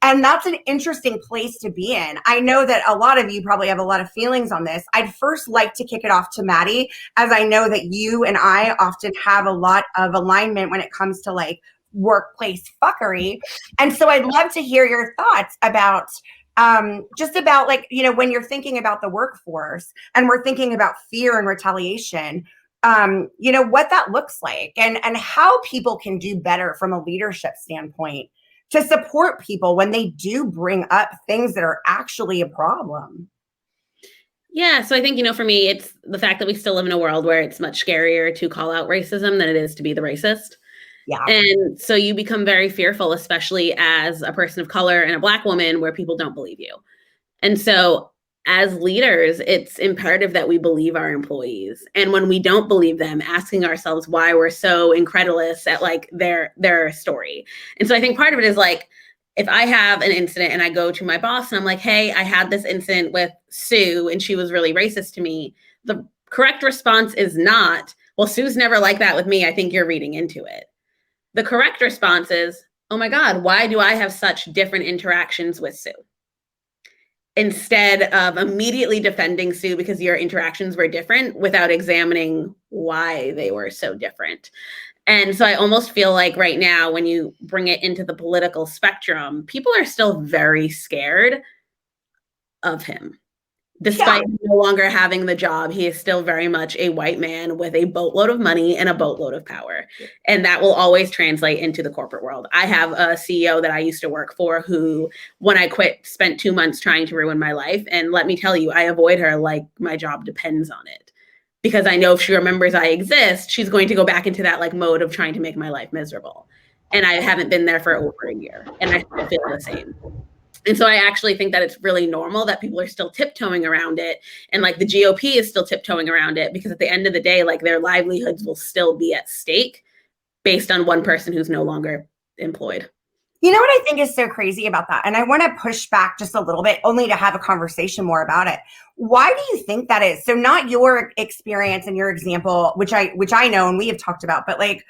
And that's an interesting place to be in. I know that a lot of you probably have a lot of feelings on this. I'd first like to kick it off to Maddie, as I know that you and I often have a lot of alignment when it comes to like workplace fuckery. And so I'd love to hear your thoughts about just about like, you know, when you're thinking about the workforce and we're thinking about fear and retaliation, you know, what that looks like and how people can do better from a leadership standpoint to support people when they do bring up things that are actually a problem. Yeah, so I think, you know, for me, it's the fact that we still live in a world where it's much scarier to call out racism than it is to be the racist. Yeah. And so you become very fearful, especially as a person of color and a Black woman where people don't believe you. And so as leaders, it's imperative that we believe our employees. And when we don't believe them, asking ourselves why we're so incredulous at like their story. And so I think part of it is like, if I have an incident and I go to my boss and I'm like, hey, I had this incident with Sue and she was really racist to me, the correct response is not, well, Sue's never like that with me. I think you're reading into it. The correct response is, oh my God, why do I have such different interactions with Sue? Instead of immediately defending Sue because your interactions were different without examining why they were so different. And so I almost feel like right now, when you bring it into the political spectrum, people are still very scared of him. Despite him no longer having the job, he is still very much a white man with a boatload of money and a boatload of power. And that will always translate into the corporate world. I have a CEO that I used to work for who, when I quit, spent 2 months trying to ruin my life. And let me tell you, I avoid her like my job depends on it. Because I know if she remembers I exist, she's going to go back into that like mode of trying to make my life miserable. And I haven't been there for over a year and I still feel the same. And so I actually think that it's really normal that people are still tiptoeing around it. And like the GOP is still tiptoeing around it because at the end of the day, like their livelihoods will still be at stake based on one person who's no longer employed. You know what I think is so crazy about that? And I want to push back just a little bit only to have a conversation more about it. Why do you think that is? So not your experience and your example, which I know and we have talked about, but like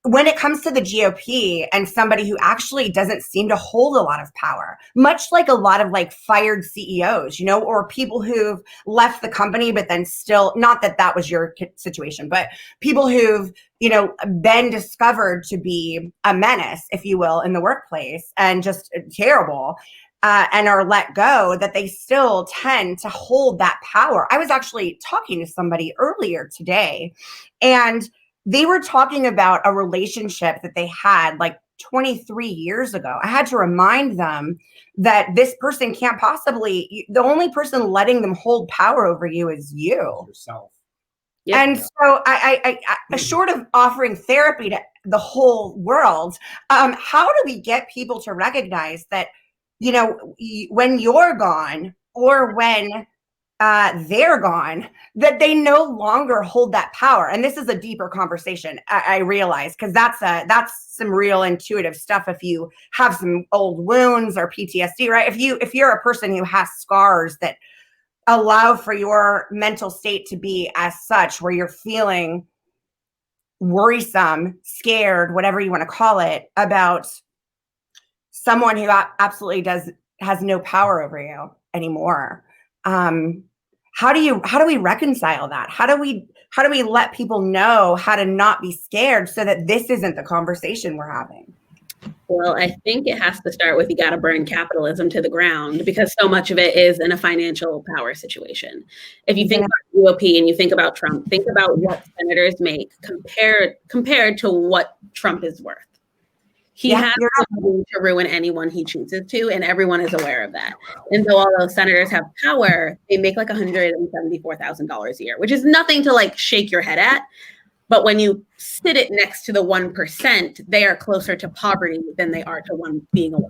when it comes to the GOP and somebody who actually doesn't seem to hold a lot of power, much like a lot of like fired CEOs, you know, or people who've left the company, but then still, not that that was your situation, but people who've, you know, been discovered to be a menace, if you will, in the workplace and just terrible and are let go, that they still tend to hold that power. I was actually talking to somebody earlier today and they were talking about a relationship that they had like 23 years ago. I had to remind them that this person can't possibly, the only person letting them hold power over you is you. Yourself. Yep. And so I short of offering therapy to the whole world, how do we get people to recognize that, you know, when you're gone or when they're gone, that they no longer hold that power? And this is a deeper conversation, I realize, because that's some real intuitive stuff. If you have some old wounds or PTSD, right? If you're a person who has scars that allow for your mental state to be as such, where you're feeling worrisome, scared, whatever you want to call it, about someone who absolutely has no power over you anymore. How do we reconcile that? How do we let people know how to not be scared so that this isn't the conversation we're having? Well, I think it has to start with you got to burn capitalism to the ground because so much of it is in a financial power situation. If you think about GOP and you think about Trump, think about what senators make compared to what Trump is worth. He has the ability to ruin anyone he chooses to, and everyone is aware of that. And so although senators have power, they make like $174,000 a year, which is nothing to like shake your head at. But when you sit it next to the 1%, they are closer to poverty than they are to being a 1%.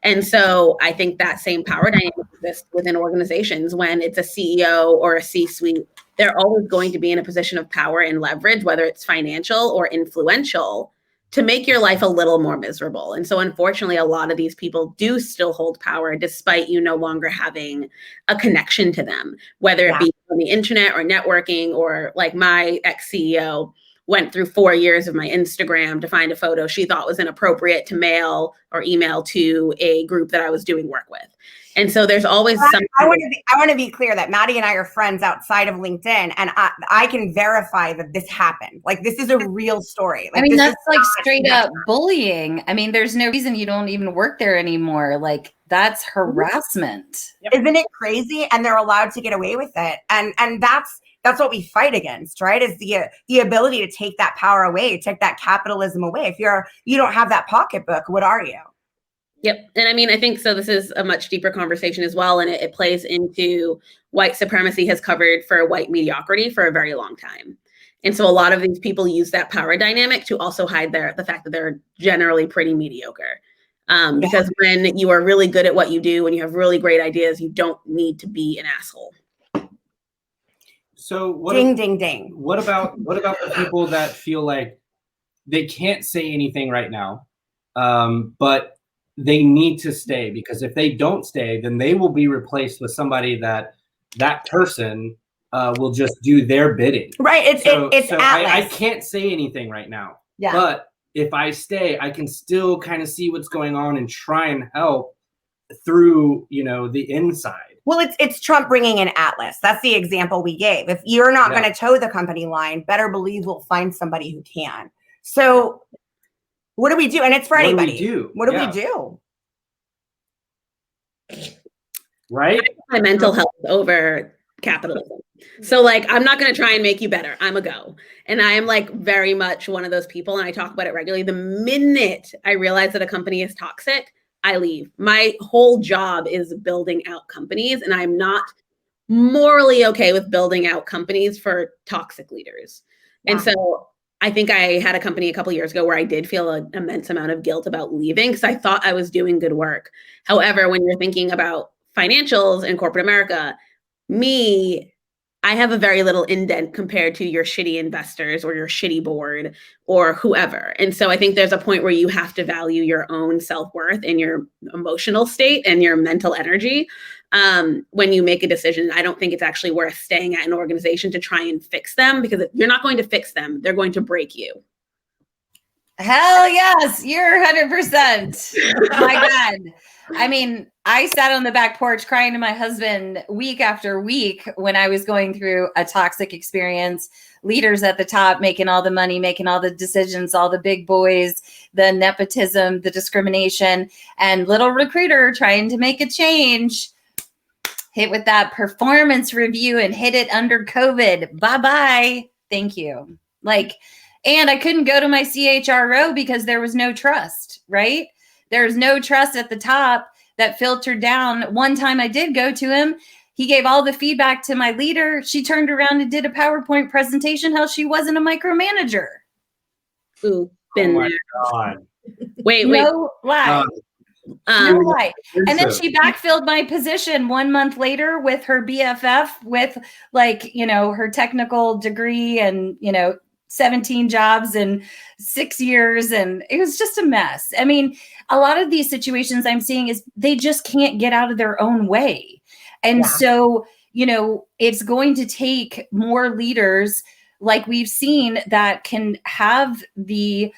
And so I think that same power dynamic exists within organizations. When it's a CEO or a C-suite, they're always going to be in a position of power and leverage, whether it's financial or influential, to make your life a little more miserable. And so unfortunately, a lot of these people do still hold power despite you no longer having a connection to them, whether it be on the internet or networking, or like my ex-CEO went through 4 years of my Instagram to find a photo she thought was inappropriate to mail or email to a group that I was doing work with. And so there's always something. I want to be clear that Maddie and I are friends outside of LinkedIn, and I can verify that this happened. Like, this is a real story. Like, I mean, that's like straight up bullying. I mean, there's no reason you don't even work there anymore. Like, that's harassment. Isn't it crazy? And they're allowed to get away with it. And that's what we fight against, right? Is the ability to take that power away, take that capitalism away. If you don't have that pocketbook, what are you? Yep. And I mean, I think so. This is a much deeper conversation as well. And it plays into white supremacy has covered for white mediocrity for a very long time. And so a lot of these people use that power dynamic to also hide the fact that they're generally pretty mediocre. Because when you are really good at what you do, when you have really great ideas, you don't need to be an asshole. So ding, ding, ding. What about the people that feel like they can't say anything right now, but they need to stay, because if they don't stay, then they will be replaced with somebody that person will just do their bidding. Right. It's I can't say anything right now. Yeah. But if I stay, I can still kind of see what's going on and try and help through, the inside. Well, it's Trump bringing in Atlas. That's the example we gave. If you're not going to toe the company line, better believe we'll find somebody who can. So what do we do? And it's for anybody. What do we do? Right? My mental health over capitalism. So like, I'm not going to try and make you better. I'm a go. And I am like very much one of those people. And I talk about it regularly. The minute I realize that a company is toxic, I leave. My whole job is building out companies. And I'm not morally okay with building out companies for toxic leaders. Wow. And so I think I had a company a couple of years ago where I did feel an immense amount of guilt about leaving because I thought I was doing good work. However, when you're thinking about financials in corporate America, I have a very little indent compared to your shitty investors or your shitty board or whoever. And so I think there's a point where you have to value your own self-worth and your emotional state and your mental energy when you make a decision. I don't think it's actually worth staying at an organization to try and fix them, because if you're not going to fix them, they're going to break you. Hell yes, you're 100%. Oh my God. I mean, I sat on the back porch crying to my husband week after week when I was going through a toxic experience. Leaders at the top making all the money, making all the decisions, all the big boys, the nepotism, the discrimination, and little recruiter trying to make a change. Hit with that performance review and hit it under COVID. Bye-bye. Thank you. And I couldn't go to my CHRO because there was no trust, right? There's no trust at the top that filtered down. One time I did go to him. He gave all the feedback to my leader. She turned around and did a PowerPoint presentation how she wasn't a micromanager. Ooh, been there. God. Wait. No lie. No lie. And then she backfilled my position 1 month later with her BFF with her technical degree and, 17 jobs in 6 years. And it was just a mess. I mean, a lot of these situations I'm seeing is they just can't get out of their own way. And so, it's going to take more leaders like we've seen that can have the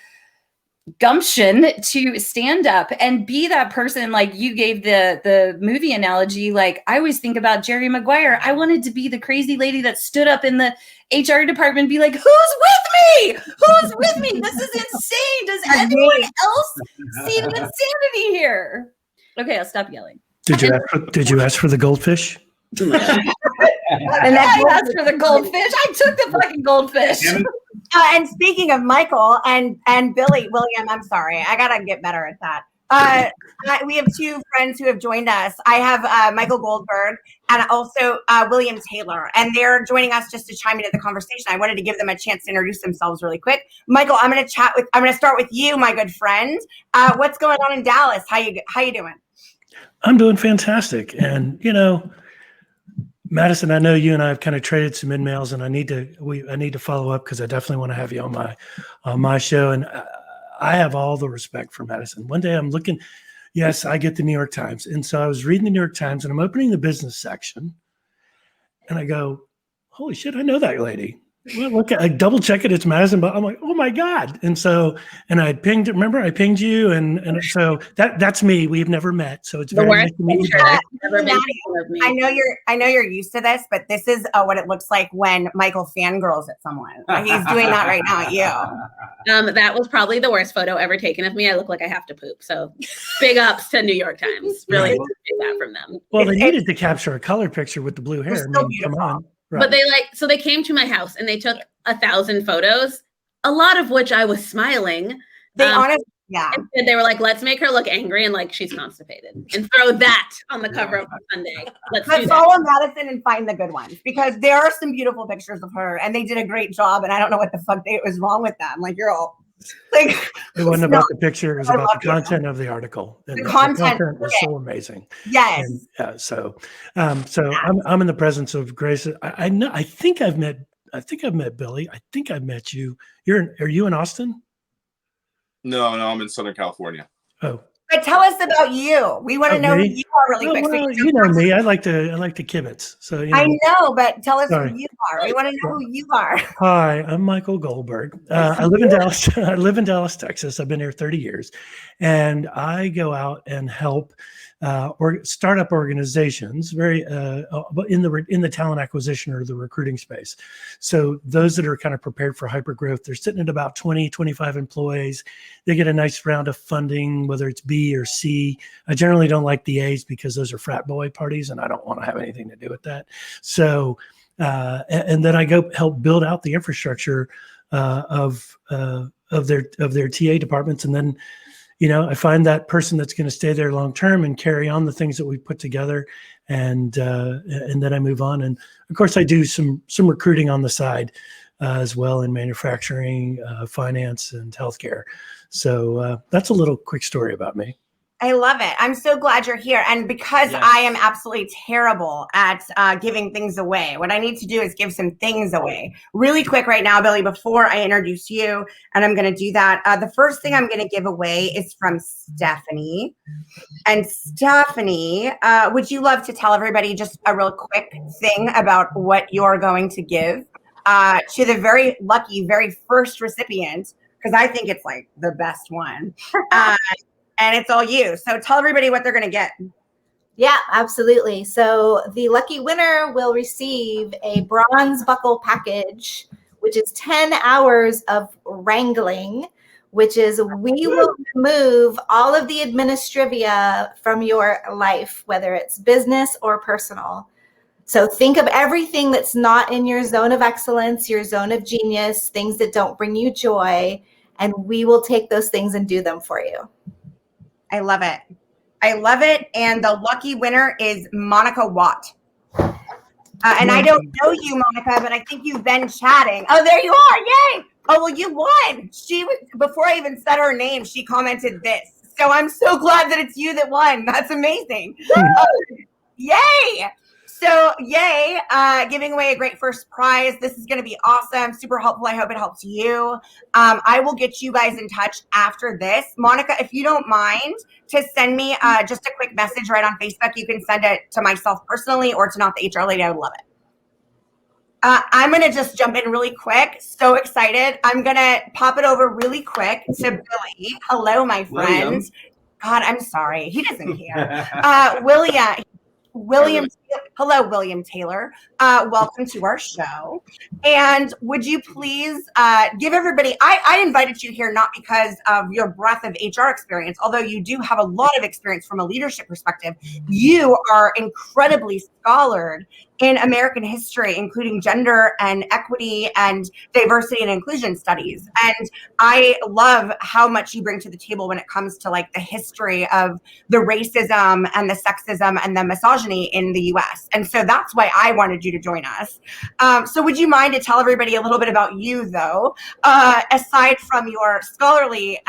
gumption to stand up and be that person. Like you gave the movie analogy. Like I always think about Jerry Maguire. I wanted to be the crazy lady that stood up in the HR department and be like, who's with me? Who's with me? This is insane. Does anyone else see the insanity here? Okay, I'll stop yelling. Did you ask for the goldfish? And I asked for the goldfish. I took the fucking goldfish. And speaking of Michael and William, I'm sorry. I got to get better at that. We have two friends who have joined us. I have Michael Goldberg and also William Taylor, and they're joining us just to chime into the conversation. I wanted to give them a chance to introduce themselves really quick. Michael, I'm going to start with you, my good friend. What's going on in Dallas? How you doing? I'm doing fantastic. And, Madison, I know you and I have kind of traded some emails, and I need to follow up because I definitely want to have you on my show. And I have all the respect for Madison. One day I'm looking, yes, I get the New York Times. And so I was reading the New York Times and I'm opening the business section and I go, holy shit, I know that lady. well, look, I double check it. It's Madison, but I'm like, oh my God. And so, and I pinged, remember I pinged you. And so that's me. We've never met. So it's very nice to meet you. I know you're used to this, but this is what it looks like when Michael fangirls at someone. He's doing that right now at you. That was probably the worst photo ever taken of me. I look like I have to poop. So big ups to New York Times. Really appreciate that from them. Well, they needed to capture a color picture with the blue hair. I mean, come on. Right. But they came to my house and they took 1,000 photos, a lot of which I was smiling. They honestly, yeah. And they were like, let's make her look angry and like she's constipated and throw that on the cover of Sunday. Let's follow Madison and find the good ones, because there are some beautiful pictures of her and they did a great job. And I don't know what the fuck was wrong with them. Like, you're all like, it wasn't about the picture, it was about the content of the article. And the content was so amazing. Yes. And, so I'm in the presence of Grace. I think I've met Billy. I think I've met you. Are you in Austin? No, I'm in Southern California. Oh. But tell us about you. We want to know who you are really quick. Well, you know me. I like to kibitz. So I know, but tell us who you are. We want to know who you are. Hi, I'm Michael Goldberg. I live in Dallas. I live in Dallas, Texas. I've been here 30 years, and I go out and help or startup organizations in the talent acquisition or the recruiting space. So those that are kind of prepared for hyper growth, they're sitting at about 20, 25 employees. They get a nice round of funding, whether it's B or C. I generally don't like the A's because those are frat boy parties and I don't want to have anything to do with that. So, and then I go help build out the infrastructure of their TA departments. And then, I find that person that's going to stay there long term and carry on the things that we put together, and then I move on. And of course, I do some recruiting on the side as well in manufacturing, finance, and healthcare. So that's a little quick story about me. I love it. I'm so glad you're here. And because I am absolutely terrible at giving things away, what I need to do is give some things away. Really quick right now, Billy, before I introduce you, and I'm going to do that. The first thing I'm going to give away is from Stephanie. And Stephanie, would you love to tell everybody just a real quick thing about what you're going to give to the very lucky, very first recipient? Because I think it's like the best one. And it's all you. So tell everybody what they're going to get. Yeah, absolutely. So the lucky winner will receive a bronze buckle package, which is 10 hours of wrangling, which is we will remove all of the administrivia from your life, whether it's business or personal. So think of everything that's not in your zone of excellence, your zone of genius, things that don't bring you joy, and we will take those things and do them for you. I love it. I love it. And the lucky winner is Monica Watt. And I don't know you, Monica, but I think you've been chatting. Oh, there you are. Yay. Oh, well, you won. Before I even said her name, she commented this. So I'm so glad that it's you that won. That's amazing. Yay. So yay, giving away a great first prize. This is going to be awesome, super helpful. I hope it helps you. I will get you guys in touch after this. Monica, if you don't mind to send me just a quick message right on Facebook, you can send it to myself personally or to Not the HR Lady. I would love it. I'm going to just jump in really quick. So excited. I'm going to pop it over really quick to Billy. Hello, my friend. God, I'm sorry. He doesn't care. William, hello, William Taylor. Welcome to our show. And would you please give everybody, I invited you here not because of your breadth of HR experience, although you do have a lot of experience from a leadership perspective. You are incredibly scholared in American history, including gender and equity and diversity and inclusion studies. And I love how much you bring to the table when it comes to like the history of the racism and the sexism and the misogyny in the US. And so that's why I wanted you to join us. So would you mind to tell everybody a little bit about you though, aside from your scholarly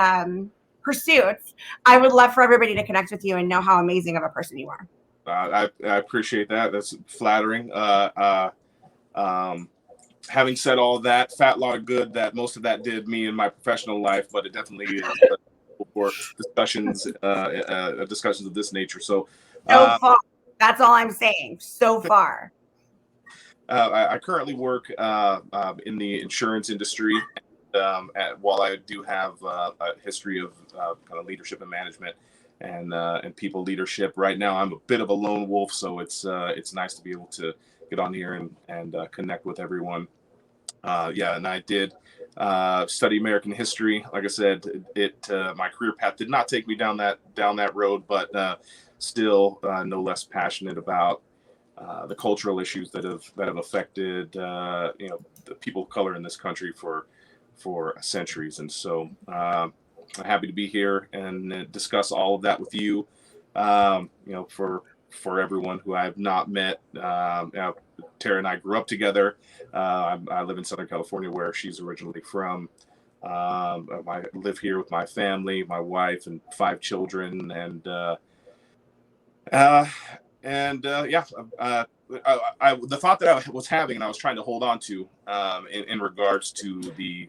pursuits? I would love for everybody to connect with you and know how amazing of a person you are. I appreciate that. That's flattering. Having said all that, fat lot of good that most of that did me in my professional life, but it definitely is for discussions of this nature. So far, that's all I'm saying. So far. I currently work in the insurance industry. While I do have a history of kind of leadership and management and people leadership, right now I'm a bit of a lone wolf, so it's nice to be able to get on here and connect with everyone. And I did study American history. Like I said, my career path did not take me down that road, but still no less passionate about the cultural issues that have affected the people of color in this country for centuries. And so I'm happy to be here and discuss all of that with you. For everyone who I have not met, Tara and I grew up together. I live in Southern California, where she's originally from. I live here with my family, my wife, and 5 children, the thought that I was having and I was trying to hold on to in regards to the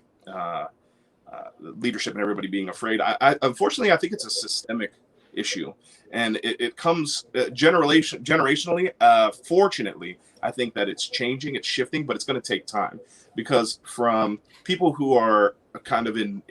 leadership and everybody being afraid. Unfortunately, I think it's a systemic issue, and it comes generationally. Fortunately, I think that it's changing, it's shifting, but it's going to take time, because from people who are kind of in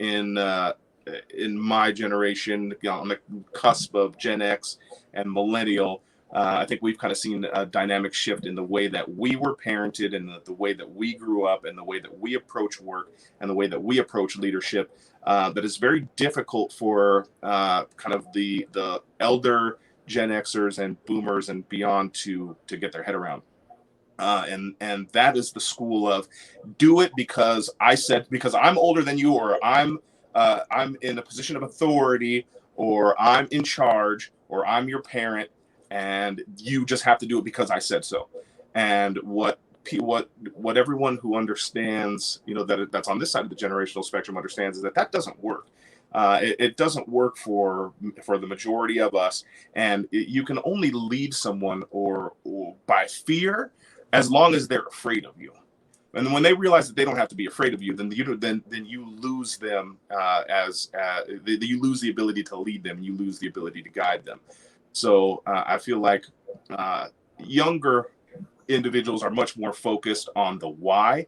my generation, on the cusp of Gen X and millennial, I think we've kind of seen a dynamic shift in the way that we were parented, and the way that we grew up, and the way that we approach work, and the way that we approach leadership, that is very difficult for kind of the elder Gen Xers and boomers and beyond to get their head around. And that is the school of do it because I'm older than you, or I'm in a position of authority, or I'm in charge, or I'm your parent, and you just have to do it because I said so. And what everyone who understands, that's on this side of the generational spectrum understands, is that doesn't work. It doesn't work for the majority of us, and you can only lead someone or by fear as long as they're afraid of you. And when they realize that they don't have to be afraid of you, then you lose them you lose the ability to lead them. You lose the ability to guide them. So I feel like younger individuals are much more focused on the why,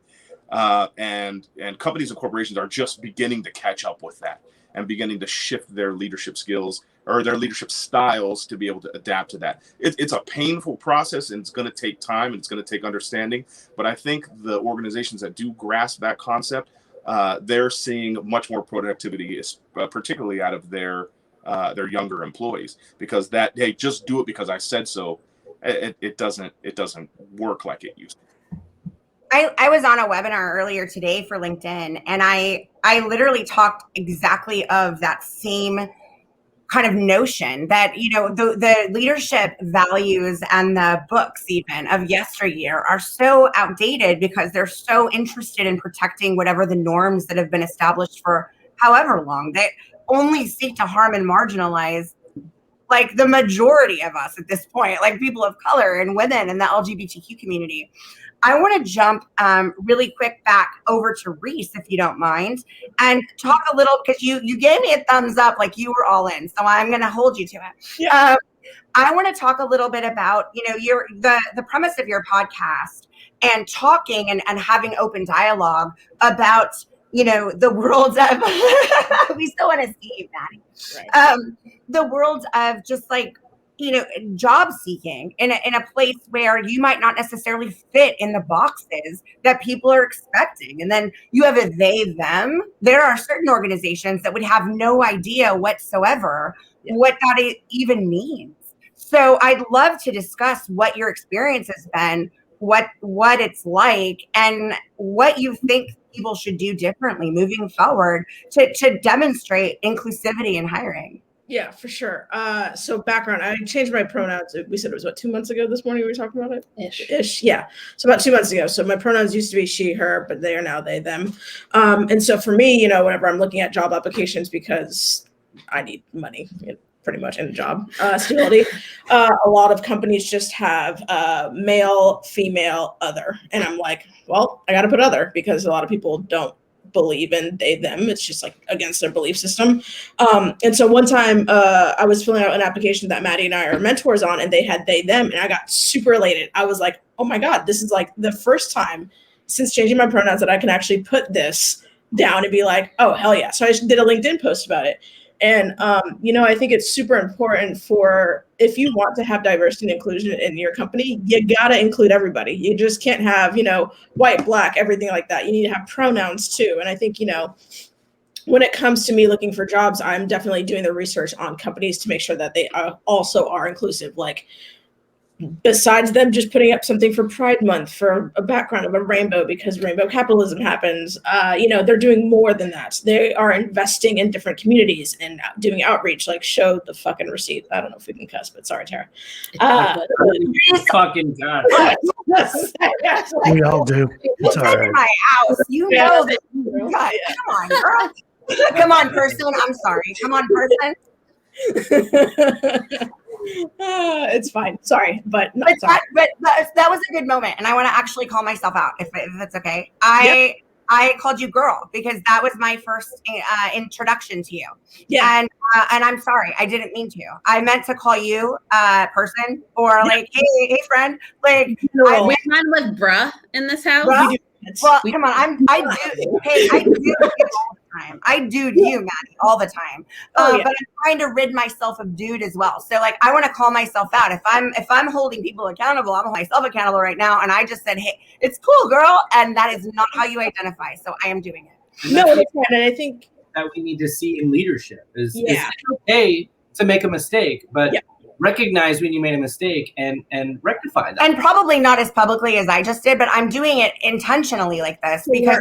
and companies and corporations are just beginning to catch up with that and beginning to shift their leadership skills or their leadership styles to be able to adapt to that. It's a painful process, and it's going to take time, and it's going to take understanding. But I think the organizations that do grasp that concept, they're seeing much more productivity, particularly out of their younger employees, because hey, just do it because I said so. It doesn't work like it used to. I was on a webinar earlier today for LinkedIn, and I literally talked exactly of that same kind of notion that, the leadership values and the books even of yesteryear are so outdated because they're so interested in protecting whatever the norms that have been established for however long. They only seek to harm and marginalize like the majority of us at this point, like people of color and women and the LGBTQ community. I want to jump really quick back over to Reese, if you don't mind, and talk a little, because you gave me a thumbs up, like you were all in, so I'm going to hold you to it. Yeah. I want to talk a little bit about, the premise of your podcast and talking and having open dialogue about, the world of, we still want to see you, Maddie. Right. The world of just like, job seeking in a place where you might not necessarily fit in the boxes that people are expecting. And then you have a they, them. There are certain organizations that would have no idea whatsoever what that even means. So I'd love to discuss what your experience has been, what it's like, and what you think people should do differently moving forward to demonstrate inclusivity in hiring. Yeah, for sure. So background, I changed my pronouns. We said it was 2 months ago this morning we were talking about it? Ish. Yeah. So about 2 months ago. So my pronouns used to be she, her, but they are now they, them. And so for me, whenever I'm looking at job applications, because I need money pretty much in a job, stability, a lot of companies just have male, female, other. And I'm like, well, I got to put other, because a lot of people don't believe in they, them. It's just like against their belief system. And so one time I was filling out an application that Maddie and I are mentors on, and they had they, them, and I got super elated. I was like, oh my God, this is like the first time since changing my pronouns that I can actually put this down and be like, oh, hell yeah. So I just did a LinkedIn post about it. And, I think it's super important for, if you want to have diversity and inclusion in your company, you got to include everybody. You just can't have, white, black, everything like that. You need to have pronouns too. And I think, when it comes to me looking for jobs, I'm definitely doing the research on companies to make sure that they also are inclusive. Like, besides them just putting up something for Pride Month for a background of a rainbow because rainbow capitalism happens, they're doing more than that. They are investing in different communities and doing outreach, like show the fucking receipt. I don't know if we can cuss, but sorry, Tara. Fucking God. We all do. It's all right. In my house, that. God, come on, girl. Come on, person. I'm sorry. Come on, person. It's fine. Sorry, but not sorry. But that was a good moment, and I want to actually call myself out if that's okay. I called you girl because that was my first introduction to you. Yeah, and I'm sorry, I didn't mean to. I meant to call you person or like hey friend. Like we mine with bruh in this house. Bruh? Well, come on, I do I dude you, Maddie, all the time. But I'm trying to rid myself of dude as well. So like, I want to call myself out. If I'm holding people accountable, I'm holding myself accountable right now. And I just said, hey, it's cool, girl. And that is not how you identify. So I am doing it. No, it's not. And I think that we need to see in leadership is it's okay to make a mistake, but recognize when you made a mistake and rectify that. And probably not as publicly as I just did, but I'm doing it intentionally like this because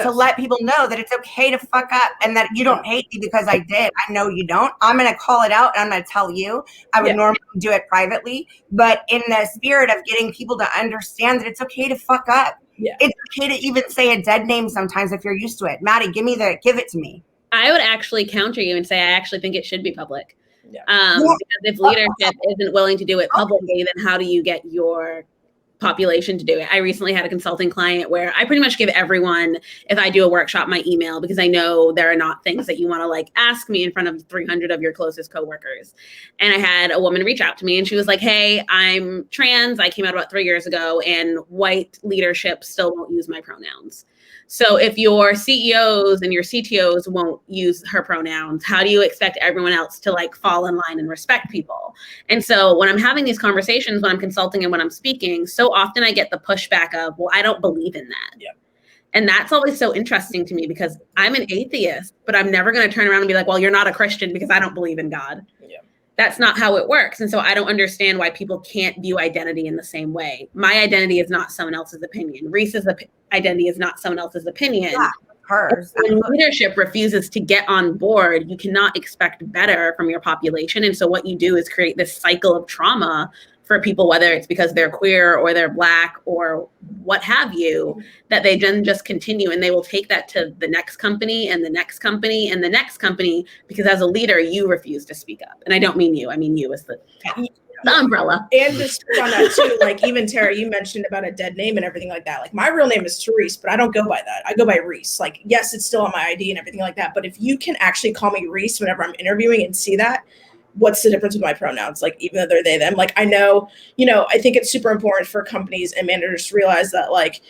to let people know that it's okay to fuck up and that you don't hate me because I did. I know you don't. I'm going to call it out and I'm going to tell you. I would normally do it privately, but in the spirit of getting people to understand that it's okay to fuck up. Yeah. It's okay to even say a dead name sometimes if you're used to it. Maddie, give it to me. I would actually counter you and say I actually think it should be public. Because if leadership isn't willing to do it publicly, then how do you get your population to do it? I recently had a consulting client where I pretty much give everyone, if I do a workshop, my email, because I know there are not things that you want to like ask me in front of 300 of your closest coworkers. And I had a woman reach out to me and she was like, hey, I'm trans. I came out about 3 years ago and white leadership still won't use my pronouns. So if your CEOs and your CTOs won't use her pronouns, how do you expect everyone else to like fall in line and respect people? And so when I'm having these conversations, when I'm consulting and when I'm speaking, so often I get the pushback of, well, I don't believe in that. Yeah. And that's always so interesting to me because I'm an atheist, but I'm never going to turn around and be like, well, you're not a Christian because I don't believe in God. Yeah. That's not how it works. And so I don't understand why people can't view identity in the same way. My identity is not someone else's opinion. Reese's identity is not someone else's opinion. Yeah, hers. When leadership refuses to get on board, you cannot expect better from your population. And so what you do is create this cycle of trauma for people, whether it's because they're queer or they're Black or what have you, that they then just continue and they will take that to the next company and the next company and the next company, because as a leader, you refuse to speak up. And I don't mean you, I mean you as the umbrella. And just on that too, like even Tara, you mentioned about a dead name and everything like that. Like my real name is Therese, but I don't go by that. I go by Reese. Like, yes, it's still on my ID and everything like that. But if you can actually call me Reese whenever I'm interviewing and see that, what's the difference with my pronouns? Like, even though they're they, them, like, I know, I think it's super important for companies and managers to realize that, like,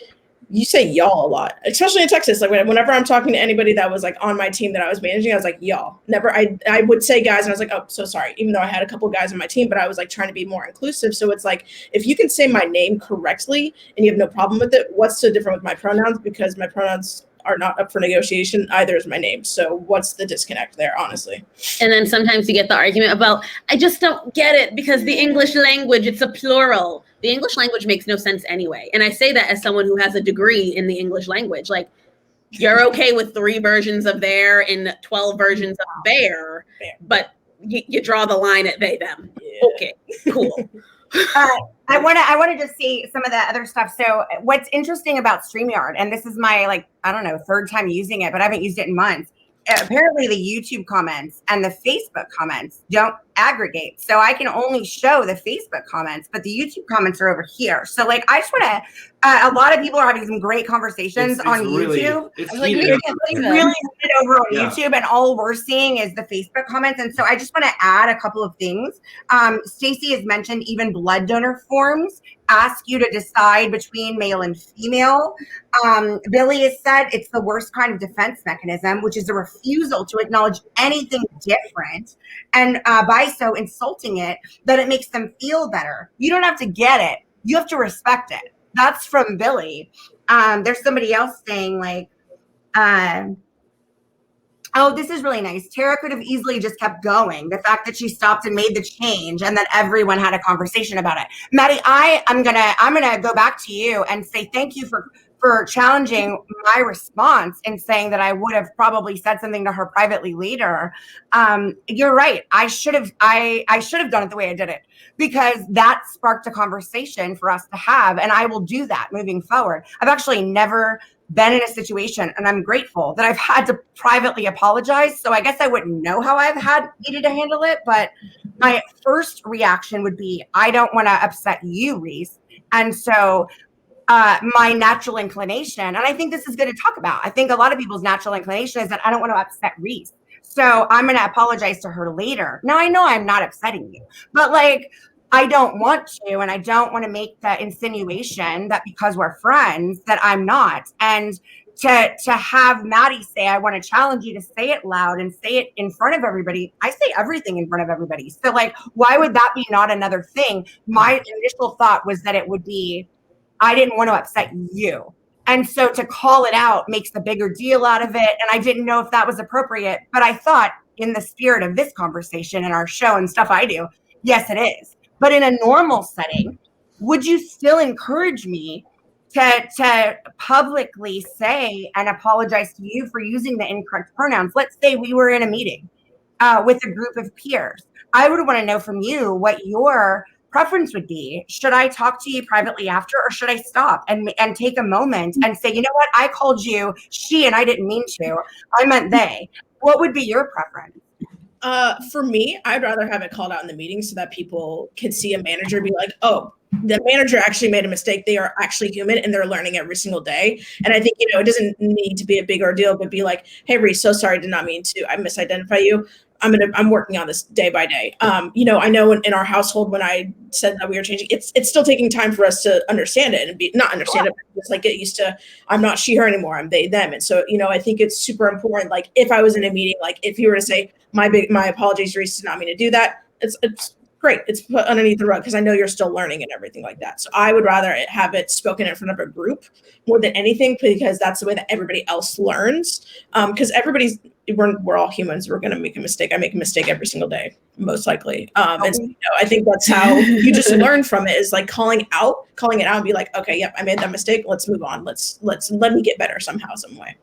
you say y'all a lot, especially in Texas. Like, whenever I'm talking to anybody that was, like, on my team that I was managing, I was like, y'all. Never, I would say guys, and I was like, oh, so sorry, even though I had a couple guys on my team, but I was, like, trying to be more inclusive. So it's like, if you can say my name correctly and you have no problem with it, what's so different with my pronouns? Because my pronouns are not up for negotiation, either is my name. So what's the disconnect there, honestly? And then sometimes you get the argument about, I just don't get it because the English language, it's a plural. The English language makes no sense anyway. And I say that as someone who has a degree in the English language. Like, you're okay with 3 versions of there and 12 versions of bear, but you draw the line at they, them. Yeah. Okay, cool. I want to just see some of the other stuff. So what's interesting about StreamYard, and this is my, like, I don't know, 3rd time using it, but I haven't used it in months. Apparently the YouTube comments and the Facebook comments don't aggregate. So I can only show the Facebook comments, but the YouTube comments are over here. So like, I just want to, a lot of people are having some great conversations on YouTube. It's really heated. heated over on YouTube, and all we're seeing is the Facebook comments. And so I just want to add a couple of things. Stacey has mentioned even blood donor forms ask you to decide between male and female. Billy has said it's the worst kind of defense mechanism, which is a refusal to acknowledge anything different, and by so insulting it, that it makes them feel better. You don't have to get it. You have to respect it. That's from Billy. There's somebody else saying like, oh, this is really nice. Tara could have easily just kept going. The fact that she stopped and made the change and that everyone had a conversation about it. Maddie, I'm gonna go back to you and say thank you for challenging my response and saying that I would have probably said something to her privately later. You're right. I should have done it the way I did it, because that sparked a conversation for us to have, and I will do that moving forward. I've actually never been in a situation, and I'm grateful that I've had to privately apologize. So I guess I wouldn't know how I've needed to handle it, but my first reaction would be, I don't want to upset you, Reese. And so my natural inclination, and I think this is good to talk about, I think a lot of people's natural inclination is that I don't want to upset Reese. So I'm going to apologize to her later. Now, I know I'm not upsetting you, but like, I don't want to, and I don't want to make the insinuation that because we're friends that I'm not. And to have Maddie say, I want to challenge you to say it loud and say it in front of everybody. I say everything in front of everybody. So like, why would that be not another thing? My initial thought was that it would be, I didn't want to upset you. And so to call it out makes the bigger deal out of it. And I didn't know if that was appropriate, but I thought in the spirit of this conversation and our show and stuff I do, yes, it is. But in a normal setting, would you still encourage me to publicly say and apologize to you for using the incorrect pronouns? Let's say we were in a meeting with a group of peers. I would want to know from you what your preference would be. Should I talk to you privately after, or should I stop and take a moment and say, you know what, I called you she and I didn't mean to. I meant they. What would be your preference? For me, I'd rather have it called out in the meeting so that people can see a manager be like, oh, the manager actually made a mistake. They are actually human and they're learning every single day. And I think, it doesn't need to be a big ordeal, but be like, hey, Reese, so sorry, did not mean to. I misidentify you. I'm working on this day by day. I know in our household, when I said that we were changing, it's still taking time for us to understand it and not understand it, but just like get used to, I'm not she, her anymore. I'm they, them. And so, I think it's super important. Like if I was in a meeting, like if you were to say my apologies, Reese, did not mean to do that. It's great. It's put underneath the rug because I know you're still learning and everything like that. So I would rather have it spoken in front of a group more than anything, because that's the way that everybody else learns. Because we're all humans. We're going to make a mistake. I make a mistake every single day, most likely. And so, I think that's how you just learn from it, is like calling it out and be like, okay, yep, I made that mistake. Let's move on. Let me get better somehow, some way.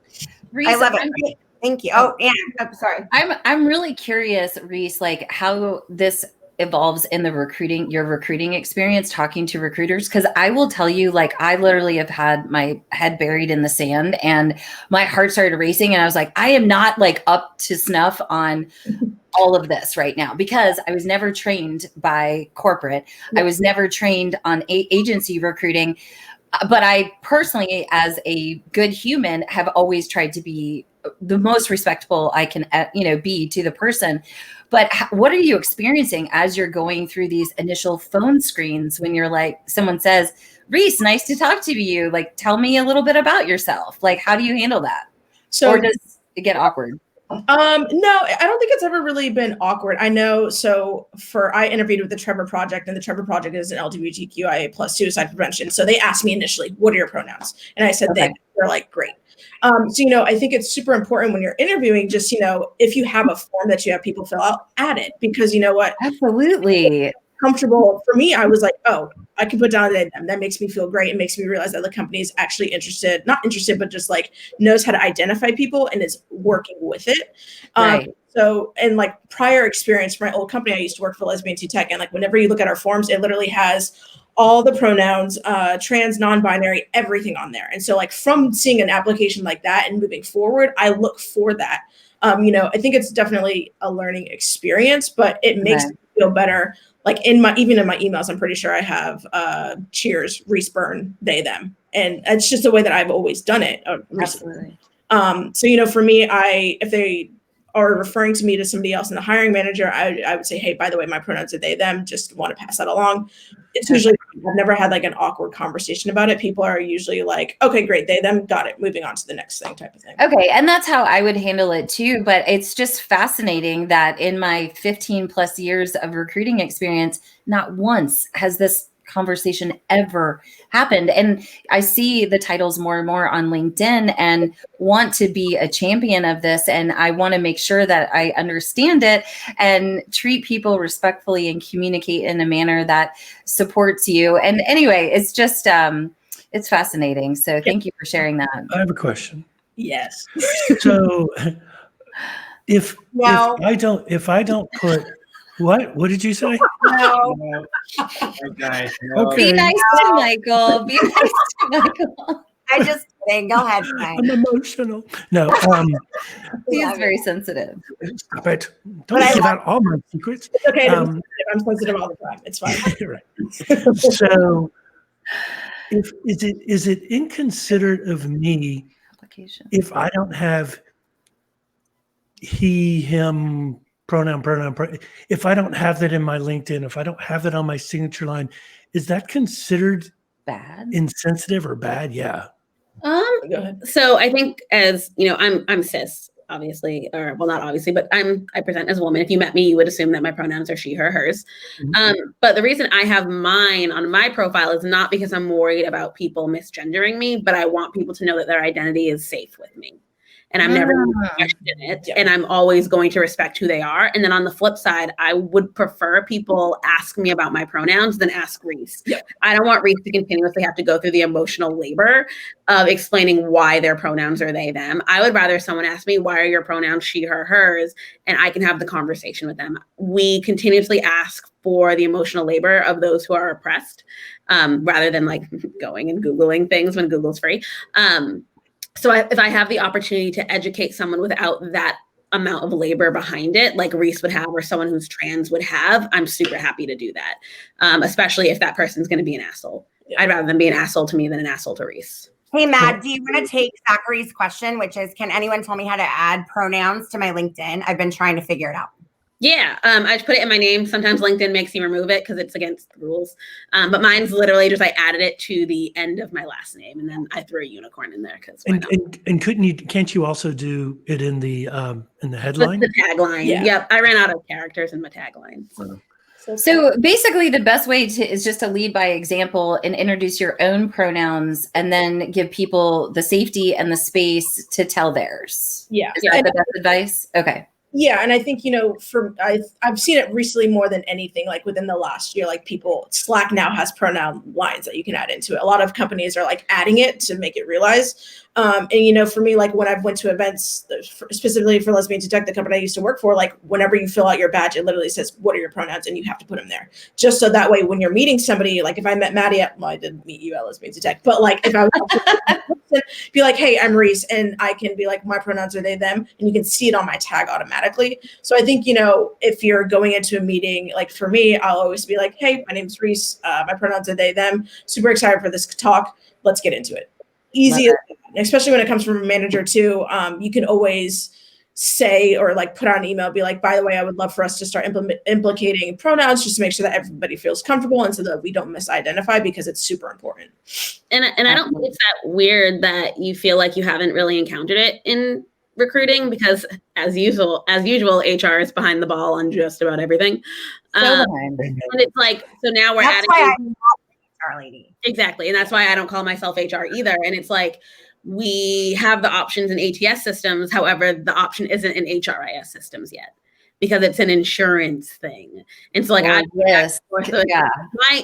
Reese, I love it. Thank you. Oh, Anne, I'm sorry. I'm really curious, Reese, like how this evolves in your recruiting experience, talking to recruiters. Cause I will tell you, like, I literally have had my head buried in the sand and my heart started racing. And I was like, I am not like up to snuff on all of this right now, because I was never trained by corporate. I was never trained on agency recruiting, but I personally, as a good human, have always tried to be the most respectful I can, be to the person. But what are you experiencing as you're going through these initial phone screens when you're like, someone says, Reese, nice to talk to you. Like, tell me a little bit about yourself. Like, how do you handle that? Or does it get awkward? No, I don't think it's ever really been awkward. I know. So I interviewed with the Trevor Project, and the Trevor Project is an LGBTQIA plus suicide prevention. So they asked me initially, what are your pronouns? And I said, they're like, great. So, I think it's super important when you're interviewing, just, if you have a form that you have people fill out, add it, because you know what? Absolutely. Comfortable. For me, I was like, oh, I can put down them. That makes me feel great. It makes me realize that the company is actually not interested, but just like knows how to identify people and is working with it. Right. So, and like prior experience for my old company, I used to work for Lesbian Tea Tech. And like, whenever you look at our forms, it literally has all the pronouns, trans, non-binary, everything on there. And so like from seeing an application like that and moving forward, I look for that. I think it's definitely a learning experience, but it makes me feel better. Like even in my emails, I'm pretty sure I have cheers, Reese, burn, they, them. And it's just the way that I've always done it. Absolutely. So, for me, if they are referring to me to somebody else in the hiring manager, I would say, hey, by the way, my pronouns are they, them, just want to pass that along. It's usually, I've never had like an awkward conversation about it. People are usually like, okay, great, they, them, got it, moving on to the next thing type of thing. Okay. And that's how I would handle it too. But it's just fascinating that in my 15 plus years of recruiting experience, not once has this conversation ever happened. And I see the titles more and more on LinkedIn and want to be a champion of this. And I want to make sure that I understand it and treat people respectfully and communicate in a manner that supports you. And anyway, it's just, it's fascinating. So thank you for sharing that. I have a question. Yes. So if I don't put, what did you say? No. Okay. Be nice to Michael. Be nice to Michael. I just kidding. Go ahead, Frank. I'm emotional. No. He's very sensitive. Stop it. Don't give out all my secrets. It's okay. I'm sensitive all the time. It's fine. Right. So is it inconsiderate of me if I don't have he, him, pronoun, if I don't have that in my LinkedIn, if I don't have that on my signature line, is that considered bad, insensitive, or bad? Yeah. So I think, as you know, I'm cis, obviously, or well, not obviously, but I present as a woman. If you met me, you would assume that my pronouns are she, her, hers. But the reason I have mine on my profile is not because I'm worried about people misgendering me, but I want people to know that their identity is safe with me. And I'm never going to question it. And I'm always going to respect who they are. And then on the flip side, I would prefer people ask me about my pronouns than ask Reese. Yep. I don't want Reese to continuously have to go through the emotional labor of explaining why their pronouns are they, them. I would rather someone ask me, why are your pronouns she, her, hers? And I can have the conversation with them. We continuously ask for the emotional labor of those who are oppressed, rather than like going and Googling things when Google's free. So if I have the opportunity to educate someone without that amount of labor behind it, like Reese would have, or someone who's trans would have, I'm super happy to do that. Especially if that person's going to be an asshole. I'd rather them be an asshole to me than an asshole to Reese. Hey, Matt, do you want to take Zachary's question, which is, can anyone tell me how to add pronouns to my LinkedIn? I've been trying to figure it out. Yeah, I just put it in my name. Sometimes LinkedIn makes you remove it because it's against the rules. But mine's literally just I added it to the end of my last name, and then I threw a unicorn in there because. And can't you also do it in the headline? The tagline. Yeah. Yep, I ran out of characters in my tagline. So basically, the best way is just to lead by example and introduce your own pronouns, and then give people the safety and the space to tell theirs. Yeah, is that the best advice? Okay. Yeah, and I think, I've seen it recently more than anything, like within the last year, like Slack now has pronoun lines that you can add into it. A lot of companies are like adding it to make it realize. And, for me, like when I've went to events specifically for Lesbians in Tech, the company I used to work for, like whenever you fill out your badge, it literally says, what are your pronouns? And you have to put them there. Just so that way, when you're meeting somebody, like if I met Maddie I didn't meet you at Lesbians in Tech, but like if I was be like, hey, I'm Reese, and I can be like, my pronouns are they, them, and you can see it on my tag automatically. So I think, if you're going into a meeting, like for me, I'll always be like, hey, my name's Reese. My pronouns are they, them. Super excited for this talk. Let's get into it. Easy, especially when it comes from a manager too. You can always say or like put out an email, be like, by the way, I would love for us to start implicating pronouns just to make sure that everybody feels comfortable and so that we don't misidentify, because it's super important. And I don't think it's that weird that you feel like you haven't really encountered it in recruiting, because as usual, HR is behind the ball on just about everything. And it's like, so now we're adding. HR lady. Exactly. And that's why I don't call myself HR either. And it's like, we have the options in ATS systems. However, the option isn't in HRIS systems yet because it's an insurance thing. And so like my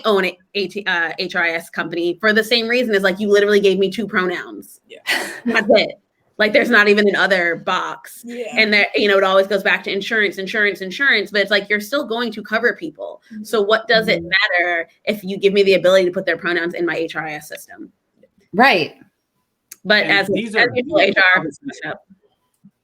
own HRIS company for the same reason is like, you literally gave me 2 pronouns. Yeah. That's it. Like there's not even an other box. Yeah. And there, it always goes back to insurance, but it's like, you're still going to cover people. Mm-hmm. So what does it matter if you give me the ability to put their pronouns in my HRIS system? Right. But as HR,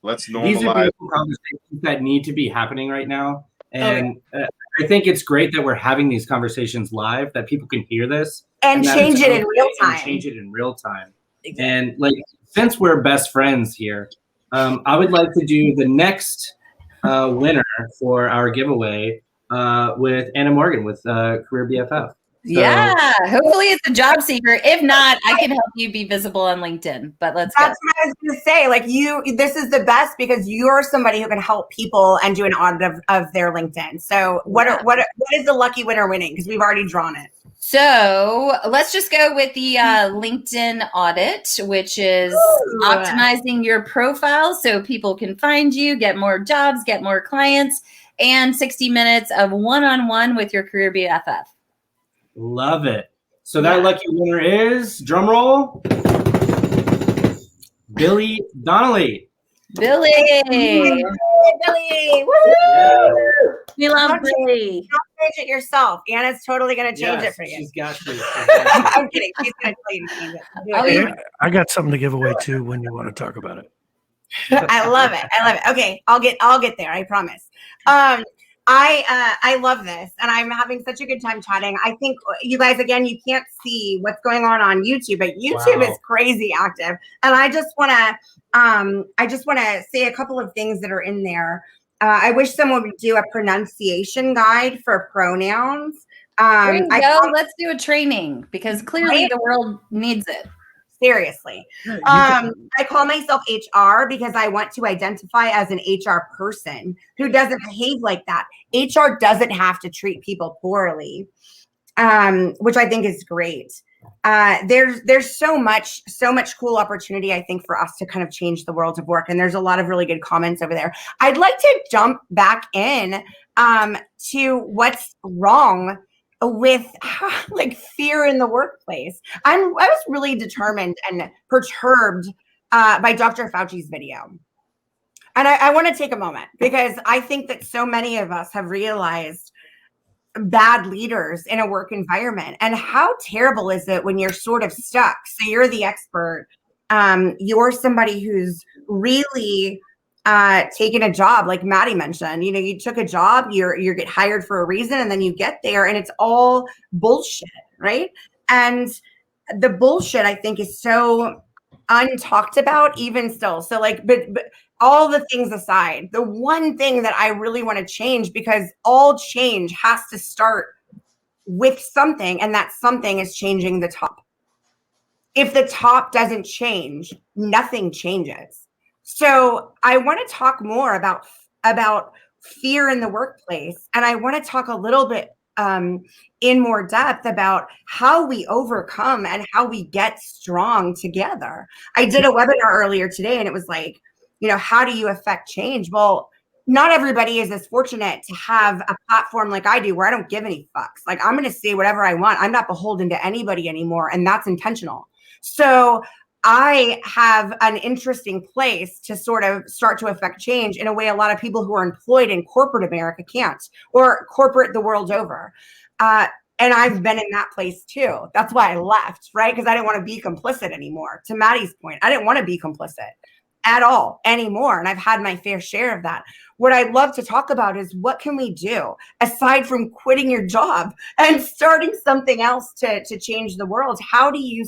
Let's These are normalize. beautiful conversations that need to be happening right now. And I think it's great that we're having these conversations live, that people can hear this. And that change it's it in okay real and time. change it in real time. Exactly. And like, since we're best friends here, I would like to do the next winner for our giveaway with Anna Morgan with Career BFF. So, Yeah, hopefully it's a job seeker. If not, I can help you be visible on LinkedIn. But let's go. That's what I was going to say. Like this is the best because you're somebody who can help people and do an audit of their LinkedIn. So what is the lucky winner winning? Because we've already drawn it. So let's just go with the LinkedIn audit, which is optimizing your profile so people can find you, get more jobs, get more clients, and 60 minutes of one-on-one with your career BFF. love it. So that lucky winner is, drum roll, Billy Donnelly. Billy. Billy. Woo! We love Billy. Don't change it yourself. Anna's totally going to change it for you. She's got to. I'm kidding. She's going to tell you to change it. I got something to give away too when you want to talk about it. I love it. Okay, I'll get there. I promise. I love this, and I'm having such a good time chatting. I think you guys, again, you can't see what's going on YouTube, but YouTube is crazy active, and I just want to say a couple of things that are in there. I wish someone would do a pronunciation guide for pronouns. There you go. Let's do a training because clearly the world needs it. Seriously. I call myself HR because I want to identify as an HR person who doesn't behave like that. HR doesn't have to treat people poorly, which I think is great. There's so much cool opportunity, I think, for us to kind of change the world of work. And there's a lot of really good comments over there. I'd like to jump back in to what's wrong with like fear in the workplace. I was really determined and perturbed by Dr. Fauci's video. And I want to take a moment because I think that so many of us have realized bad leaders in a work environment. And how terrible is it when you're sort of stuck? So you're the expert. You're somebody who's really taking a job, like Maddie mentioned. You took a job, you get hired for a reason, and then you get there and it's all bullshit, right? And the bullshit, I think, is so untalked about even still. So like, but all the things aside, the one thing that I really want to change, because all change has to start with something, and that something is changing the top. If the top doesn't change, nothing changes. So I want to talk more about fear in the workplace. And I want to talk a little bit in more depth about how we overcome and how we get strong together. I did a webinar earlier today and it was like, how do you affect change? Well, not everybody is as fortunate to have a platform like I do where I don't give any fucks. Like I'm going to say whatever I want. I'm not beholden to anybody anymore. And that's intentional. So I have an interesting place to sort of start to affect change in a way a lot of people who are employed in corporate America can't, or corporate the world over. And I've been in that place too. That's why I left, right? Because I didn't want to be complicit anymore. To Maddie's point, I didn't want to be complicit at all anymore. And I've had my fair share of that. What I'd love to talk about is what can we do aside from quitting your job and starting something else to change the world? How do you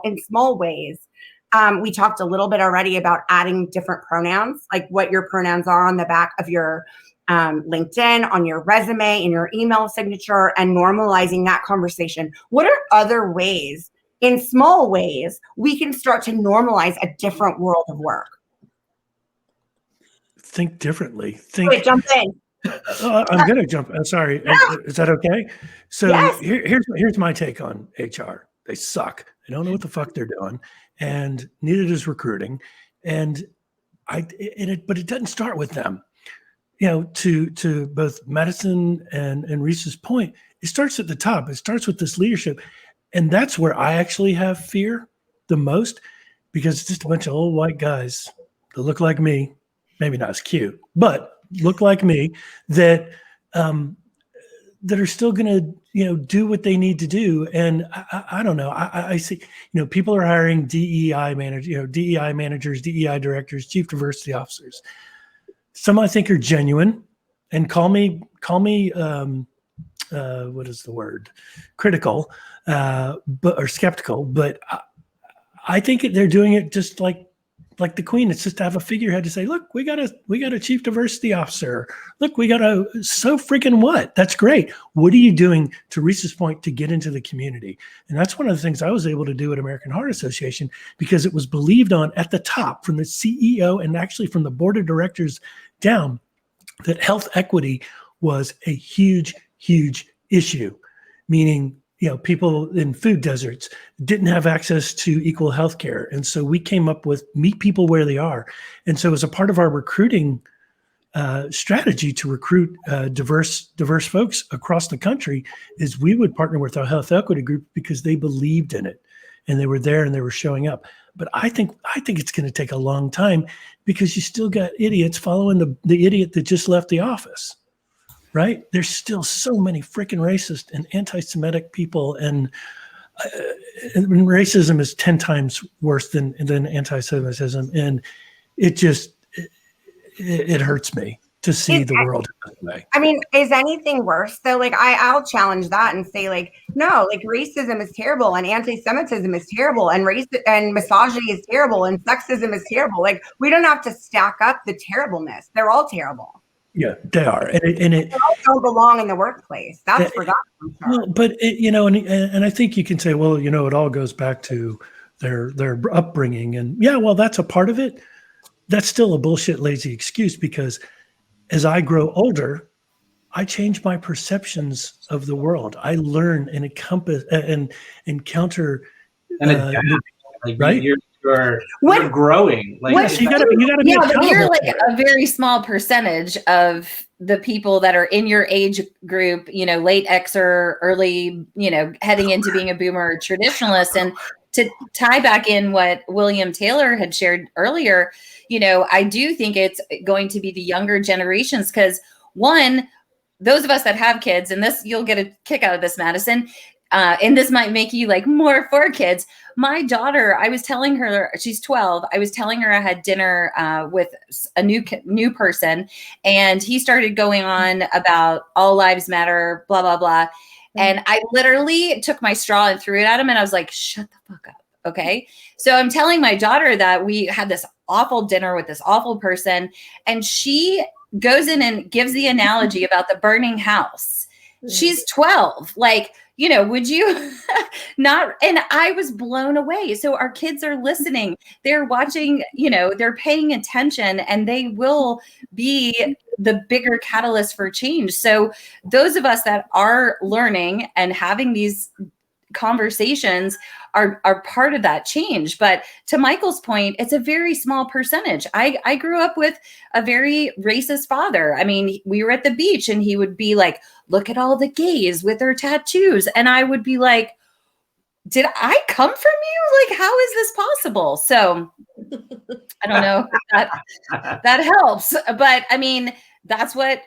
in small ways? We talked a little bit already about adding different pronouns, like what your pronouns are on the back of your LinkedIn, on your resume, in your email signature, and normalizing that conversation. What are other ways, in small ways, we can start to normalize a different world of work? Think differently. Wait, jump in. I'm going to jump. I'm sorry. Is that okay? So yes. Here's my take on HR. They suck. They don't know what the fuck they're doing, and neither does recruiting. But it doesn't start with them. To both Madison and Reese's point, it starts at the top. It starts with this leadership. And that's where I actually have fear the most, because it's just a bunch of old white guys that look like me, maybe not as cute, but look like me, that that are still going to, do what they need to do. And I don't know. I see, people are hiring DEI managers, DEI directors, chief diversity officers. Some I think are genuine, and call me what is the word? Critical, or skeptical. But I think they're doing it just like the Queen. It's just to have a figurehead to say, look, we got a chief diversity officer. Look, we got so freaking what? That's great. What are you doing, to Reese's point, to get into the community? And that's one of the things I was able to do at American Heart Association, because it was believed on at the top, from the CEO and actually from the board of directors down, that health equity was a huge, huge issue, meaning people in food deserts didn't have access to equal health care. And so we came up with meet people where they are. And so as a part of our recruiting strategy to recruit diverse folks across the country, is we would partner with our health equity group because they believed in it and they were there and they were showing up. But I think it's going to take a long time, because you still got idiots following the idiot that just left the office. Right? There's still so many freaking racist and anti-Semitic people, and racism is 10 times worse than anti-Semitism, and it hurts me to see the world that way. I mean, is anything worse though? Like I'll challenge that and say, like, no, like racism is terrible, and anti-Semitism is terrible, and and misogyny is terrible, and sexism is terrible. Like, we don't have to stack up the terribleness. They're all terrible. Yeah, they are, and it all don't belong in the workplace. That's forgotten. Well, but and I think you can say, well, it all goes back to their upbringing, and yeah, well, that's a part of it. That's still a bullshit, lazy excuse, because as I grow older, I change my perceptions of the world. I learn and encounter, right? You're growing. Like, you gotta be but you're like a very small percentage of the people that are in your age group, late Xer, early, heading into being a boomer or traditionalist. And to tie back in what William Taylor had shared earlier, I do think it's going to be the younger generations, because one, those of us that have kids, and this, you'll get a kick out of this, Madison, and this might make you like more for kids. My daughter, I was telling her, she's 12. I was telling her I had dinner with a new person, and he started going on about all lives matter, blah, blah, blah. And I literally took my straw and threw it at him. And I was like, shut the fuck up. Okay. So I'm telling my daughter that we had this awful dinner with this awful person, and she goes in and gives the analogy about the burning house. She's 12. Like, would you not? And I was blown away. So our kids are listening. They're watching, they're paying attention, and they will be the bigger catalyst for change. So those of us that are learning and having these conversations are part of that change. But to Michael's point, it's a very small percentage. I grew up with a very racist father. I mean, we were at the beach and he would be like, look at all the gays with their tattoos. And I would be like, did I come from you? Like, how is this possible? So I don't know if that helps. But I mean, that's what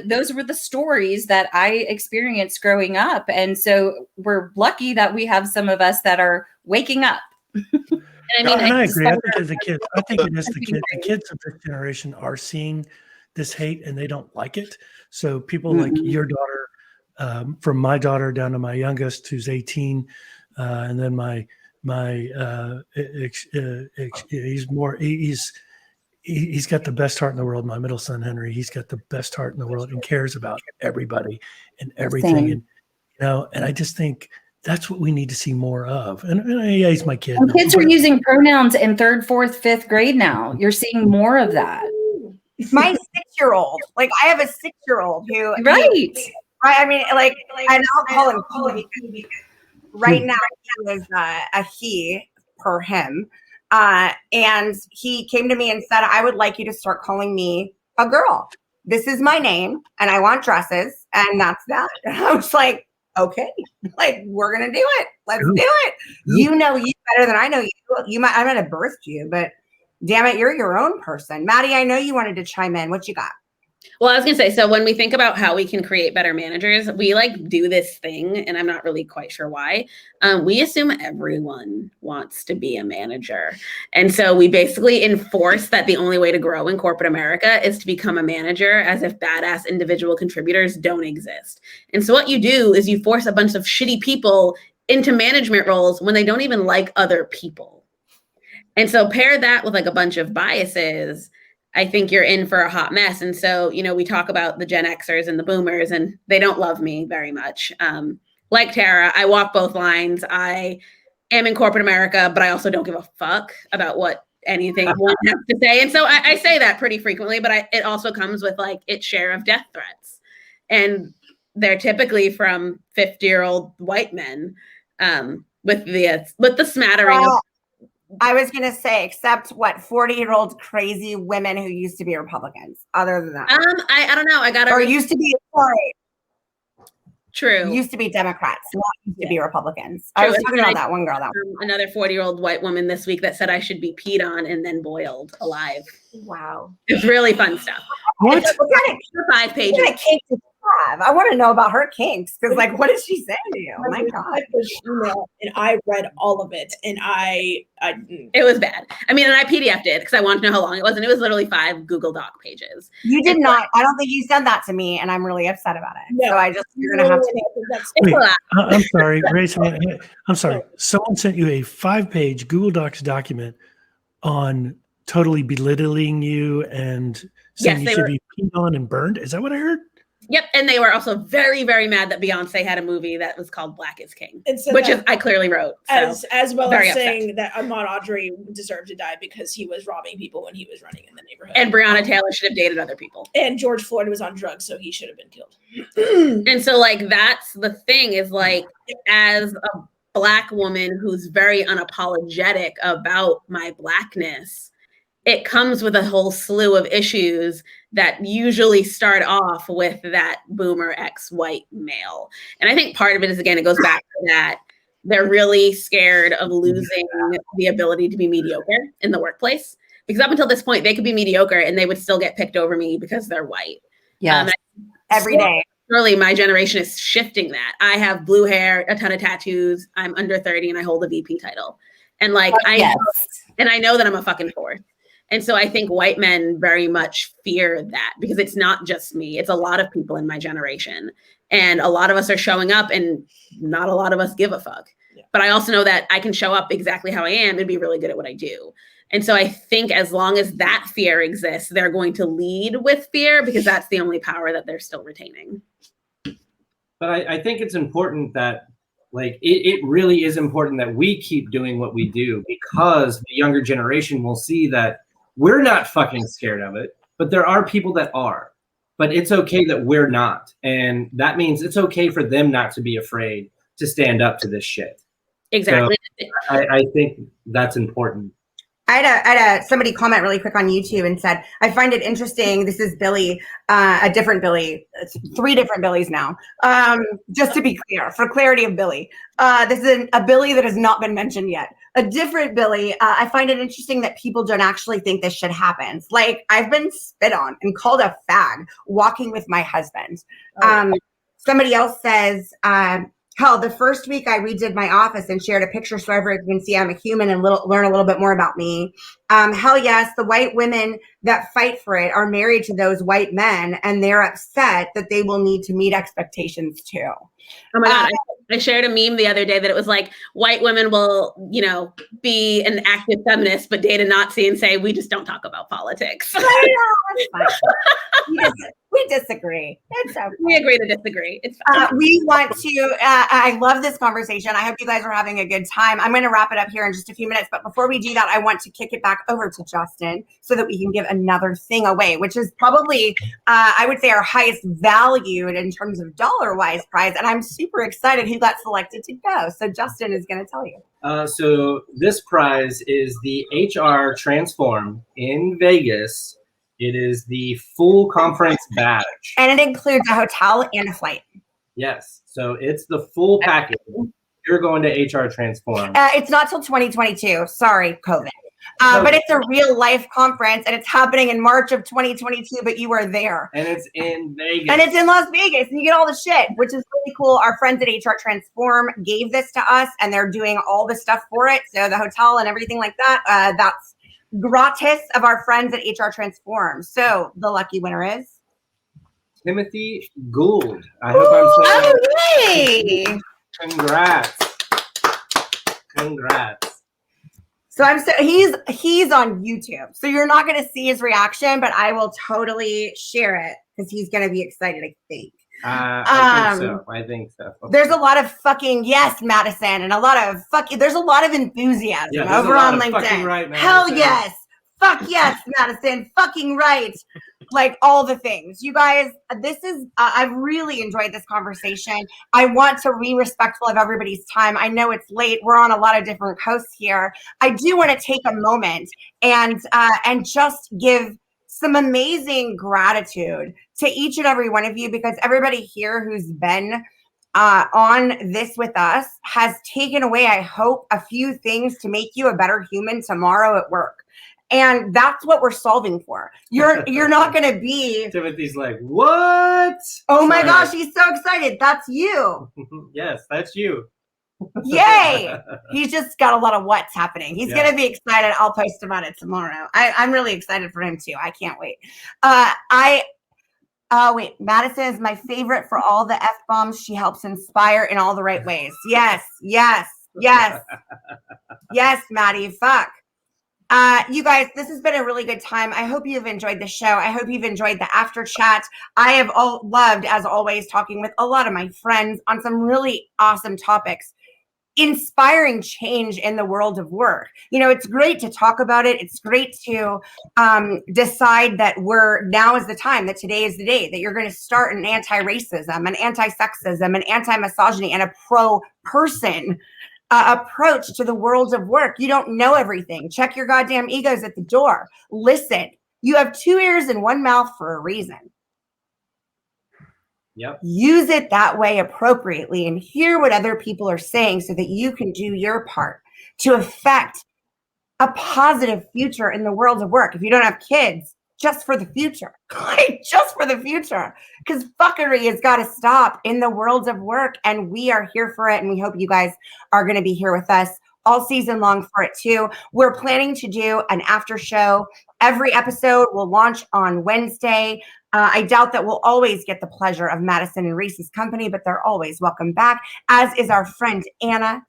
those were the stories that I experienced growing up. And so we're lucky that we have some of us that are waking up. And I agree. I think it's the kids. I think it is the kids. The kids of this generation are seeing this hate and they don't like it. So people like your daughter, from my daughter down to my youngest, who's 18, and then he's got the best heart in the world. My middle son, Henry, he's got the best heart in the world and cares about everybody and everything. Same. And I just think that's what we need to see more of. And yeah, he's my kid. And kids are using pronouns in 3rd, 4th, 5th grade now. You're seeing more of that. My 6-year-old, like I have a 6-year-old who, right. I mean, like, and I'll call him he, because right now he is a he per him. And he came to me and said, I would like you to start calling me a girl. This is my name and I want dresses. And that's that. And I was like, okay, like, we're going to do it. Let's do it. You know you better than I know you. I might have birthed you, but damn it, you're your own person. Maddie, I know you wanted to chime in. What you got? Well, I was going to say, so when we think about how we can create better managers, we like do this thing, and I'm not really quite sure why. We assume everyone wants to be a manager. And so we basically enforce that the only way to grow in corporate America is to become a manager, as if badass individual contributors don't exist. And so what you do is you force a bunch of shitty people into management roles when they don't even like other people. And so pair that with like a bunch of biases, I think you're in for a hot mess. And so, you know, we talk about the Gen Xers and the boomers, and they don't love me very much. Like Tara, I walk both lines. I am in corporate America, but I also don't give a fuck about what anything one has to say. And so I say that pretty frequently, but it also comes with like its share of death threats. And they're typically from 50-year-old white men with the smattering of. I was going to say, except what 40-year-old crazy women who used to be Republicans. Other than that, I don't know. Or used to be True. Used to be Democrats, not used to be Republicans. True. I was talking about that one girl. Another 40-year-old white woman this week that said I should be peed on and then boiled alive. Wow. It's really fun stuff. What? It's 5 pages. What kind of kinks does she have? I want to know about her kinks because, like, what did she say to you? Oh my God. And I read all of it, and I it was bad. I mean, and I PDF'd it because I wanted to know how long it was, and it was literally 5 Google Doc pages. You did not. I don't think you said that to me, and I'm really upset about it. No, so you're gonna have to. Wait, I'm sorry, Grace. I'm sorry. Someone sent you a 5-page Google Docs document on totally belittling you and saying you should be peed on and burned. Is that what I heard? Yep, and they were also very, very mad that Beyonce had a movie that was called Black is King, which I clearly wrote. So as well as saying that Ahmaud Audrey deserved to die because he was robbing people when he was running in the neighborhood. And Breonna Taylor should have dated other people. And George Floyd was on drugs, so he should have been killed. And so, like, that's the thing is, like, as a Black woman who's very unapologetic about my Blackness, it comes with a whole slew of issues that usually start off with that boomer ex-white male. And I think part of it is, again, it goes back to that they're really scared of losing the ability to be mediocre in the workplace. Because up until this point, they could be mediocre and they would still get picked over me because they're white. Yeah, every day. Really, my generation is shifting that. I have blue hair, a ton of tattoos. I'm under 30 and I hold a VP title. And like, I know that I'm a fucking fourth. And so I think white men very much fear that because it's not just me. It's a lot of people in my generation. And a lot of us are showing up and not a lot of us give a fuck. Yeah. But I also know that I can show up exactly how I am and be really good at what I do. And so I think as long as that fear exists, they're going to lead with fear because that's the only power that they're still retaining. But I think it's important that like it really is important that we keep doing what we do because the younger generation will see that we're not fucking scared of it, but there are people that are. But it's okay that we're not. And that means it's okay for them not to be afraid to stand up to this shit. Exactly. So I think that's important. I had somebody comment really quick on YouTube and said, I find it interesting. This is Billy, a different Billy, 3 different Billies now. Just to be clear, for clarity of Billy, this is a Billy that has not been mentioned yet. A different Billy. I find it interesting that people don't actually think this shit happens. Like I've been spit on and called a fag walking with my husband. Somebody else says, hell, the first week I redid my office and shared a picture so everyone can see I'm a human and learn a little bit more about me. Hell yes, the white women that fight for it are married to those white men and they're upset that they will need to meet expectations too. Oh my God. I shared a meme the other day that it was like white women will, be an active feminist, but date a Nazi and say, we just don't talk about politics. We disagree. It's okay. We agree to disagree. It's fine. We want to, I love this conversation. I hope you guys are having a good time. I'm going to wrap it up here in just a few minutes. But before we do that, I want to kick it back over to Justin so that we can give another thing away, which is probably, I would say, our highest valued in terms of dollar-wise prize. And I'm super excited who got selected to go. So Justin is going to tell you. So this prize is the HR Transform in Vegas. It is the full conference badge. And it includes a hotel and a flight. Yes. So it's the full package. You're going to HR Transform. It's not till 2022. Sorry, COVID. But it's a real life conference and it's happening in March of 2022, but you are there. And it's in Vegas. And it's in Las Vegas and you get all the shit, which is really cool. Our friends at HR Transform gave this to us and they're doing all the stuff for it. So the hotel and everything like that, that's gratis of our friends at HR Transform. So the lucky winner is Timothy Gould. I hope I'm saying hey! Congrats. So he's on YouTube. So you're not going to see his reaction, but I will totally share it because he's going to be excited, I think. I think so. There's a lot of fucking yes, Madison, and a lot of there's a lot of enthusiasm over on LinkedIn. Right, hell yes. Fuck yes, Madison. Fucking right. Like all the things. You guys, this is, I've really enjoyed this conversation. I want to be respectful of everybody's time. I know it's late. We're on a lot of different coasts here. I do want to take a moment and just give some amazing gratitude to each and every one of you, because everybody here who's been on this with us has taken away, I hope, a few things to make you a better human tomorrow at work. And that's what we're solving for. You're not going to be. Timothy's like, what? Oh my gosh, he's so excited. That's you. Yes, that's you. Yay. He's just got a lot of what's happening. He's going to be excited. I'll post about it tomorrow. I'm really excited for him too. I can't wait. Wait, Madison is my favorite for all the F-bombs. She helps inspire in all the right ways. Yes, Maddie, fuck. You guys, this has been a really good time. I hope you've enjoyed the show. I hope you've enjoyed the after chat. I have loved, as always, talking with a lot of my friends on some really awesome topics, inspiring change in the world of work. You know, it's great to talk about it. It's great to decide that now is the time, that today is the day, that you're going to start an anti-racism, an anti-sexism, an anti-misogyny, and a pro-person approach to the world of work. You don't know everything. Check your goddamn egos at the door. Listen, you have 2 ears and 1 mouth for a reason. Yep. Use it that way appropriately and hear what other people are saying so that you can do your part to affect a positive future in the world of work. If you don't have kids, just for the future, just for the future, because fuckery has got to stop in the world of work, and we are here for it, and we hope you guys are going to be here with us all season long for it too. We're planning to do an after show. Every episode will launch on Wednesday. I doubt that we'll always get the pleasure of Madison and Reese's company, but they're always welcome back, as is our friend Anna.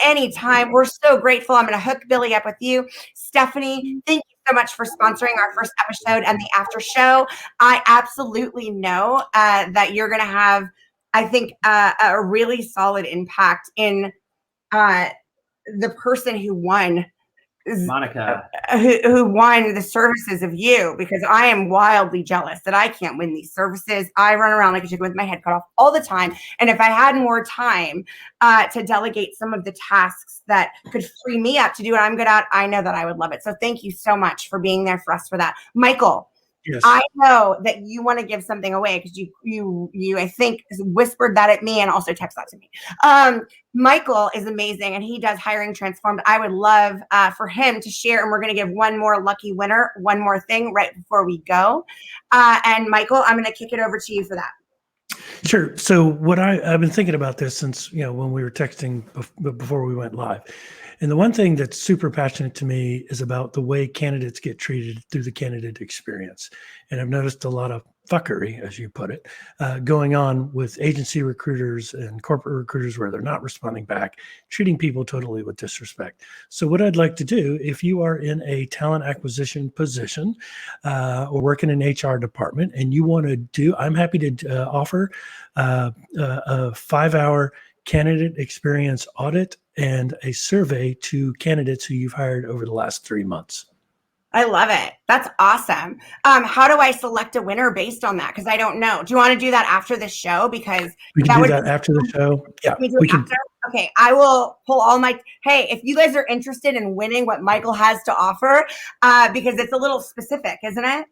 Anytime. We're so grateful. I'm going to hook Billy up with you. Stephanie, thank you so much for sponsoring our first episode and the after show. I absolutely know that you're going to have, I think, a really solid impact in the person who won. Monica, who won the services of you, because I am wildly jealous that I can't win these services. I run around like a chicken with my head cut off all the time. And if I had more time to delegate some of the tasks that could free me up to do what I'm good at, I know that I would love it. So thank you so much for being there for us for that. Michael, yes. I know that you want to give something away because you I think whispered that at me and also texted that to me. Michael is amazing and he does Hiring Transformed. I would love for him to share, and we're going to give one more lucky winner, one more thing right before we go. And Michael, I'm going to kick it over to you for that. Sure. So what I've been thinking about this since, when we were texting before we went live. And the one thing that's super passionate to me is about the way candidates get treated through the candidate experience. And I've noticed a lot of fuckery, as you put it, going on with agency recruiters and corporate recruiters where they're not responding back, treating people totally with disrespect. So what I'd like to do, if you are in a talent acquisition position or work in an HR department and you want to do, I'm happy to offer a 5-hour candidate experience audit and a survey to candidates who you've hired over the last 3 months. I love it. That's awesome. How do I select a winner based on that? Because I don't know. Do you want to do that after the show? Because we can do that after the show. Yeah, we can. Okay, I will pull all my. Hey, if you guys are interested in winning what Michael has to offer, because it's a little specific, isn't it?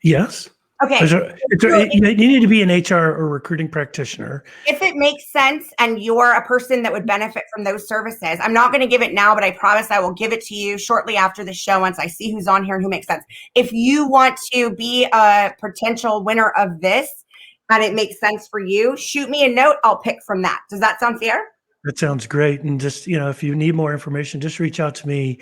Yes. Okay. You need to be an HR or recruiting practitioner. If it makes sense and you're a person that would benefit from those services, I'm not going to give it now, but I promise I will give it to you shortly after the show once I see who's on here and who makes sense. If you want to be a potential winner of this and it makes sense for you, shoot me a note. I'll pick from that. Does that sound fair? That sounds great. And just, if you need more information, just reach out to me.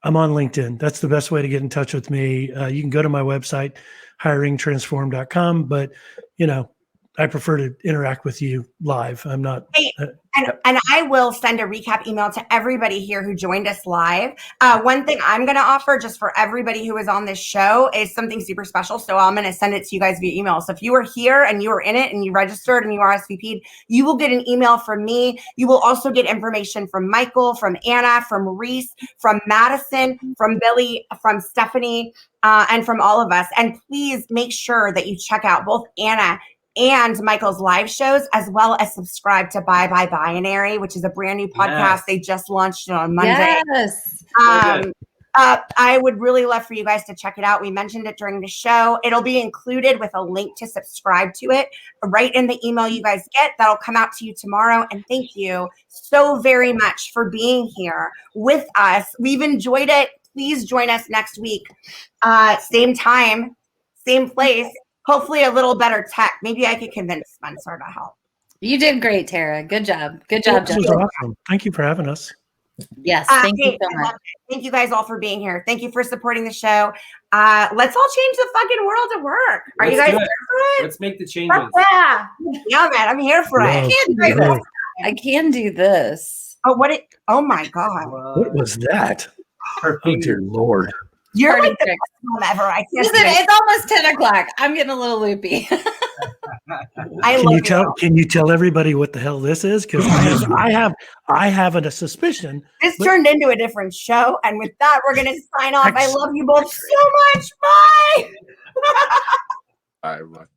I'm on LinkedIn. That's the best way to get in touch with me. You can go to my website, hiringtransform.com, but I prefer to interact with you live. I'm not. And I will send a recap email to everybody here who joined us live. One thing I'm going to offer just for everybody who is on this show is something super special. So I'm going to send it to you guys via email. So if you were here and you were in it and you registered and you RSVP'd, you will get an email from me. You will also get information from Michael, from Anna, from Reese, from Madison, from Billy, from Stephanie, and from all of us. And please make sure that you check out both Anna and Michael's live shows, as well as subscribe to Bye Bye Binary, which is a brand new podcast. Yes. They just launched it on Monday. Yes. I would really love for you guys to check it out. We mentioned it during the show. It'll be included with a link to subscribe to it right in the email you guys get. That'll come out to you tomorrow. And thank you so very much for being here with us. We've enjoyed it. Please join us next week. Same time, same place. Hopefully a little better tech. Maybe I could convince Spencer to help. You did great, Tara. Good job. Good job, This was awesome. Thank you for having us. Yes, thank you so much. Thank you guys all for being here. Thank you for supporting the show. Let's all change the fucking world at work. Are you guys here for it? Let's make the changes. Yeah, man, I'm here for it. I can do this. Oh my God. What was that? Oh dear Lord. You're like the best mom ever. I can't. Listen, it's almost 10 o'clock. I'm getting a little loopy. Can you tell everybody what the hell this is? Because I have a suspicion. This turned into a different show, and with that, we're gonna sign off. I love you both so much. Bye. All right.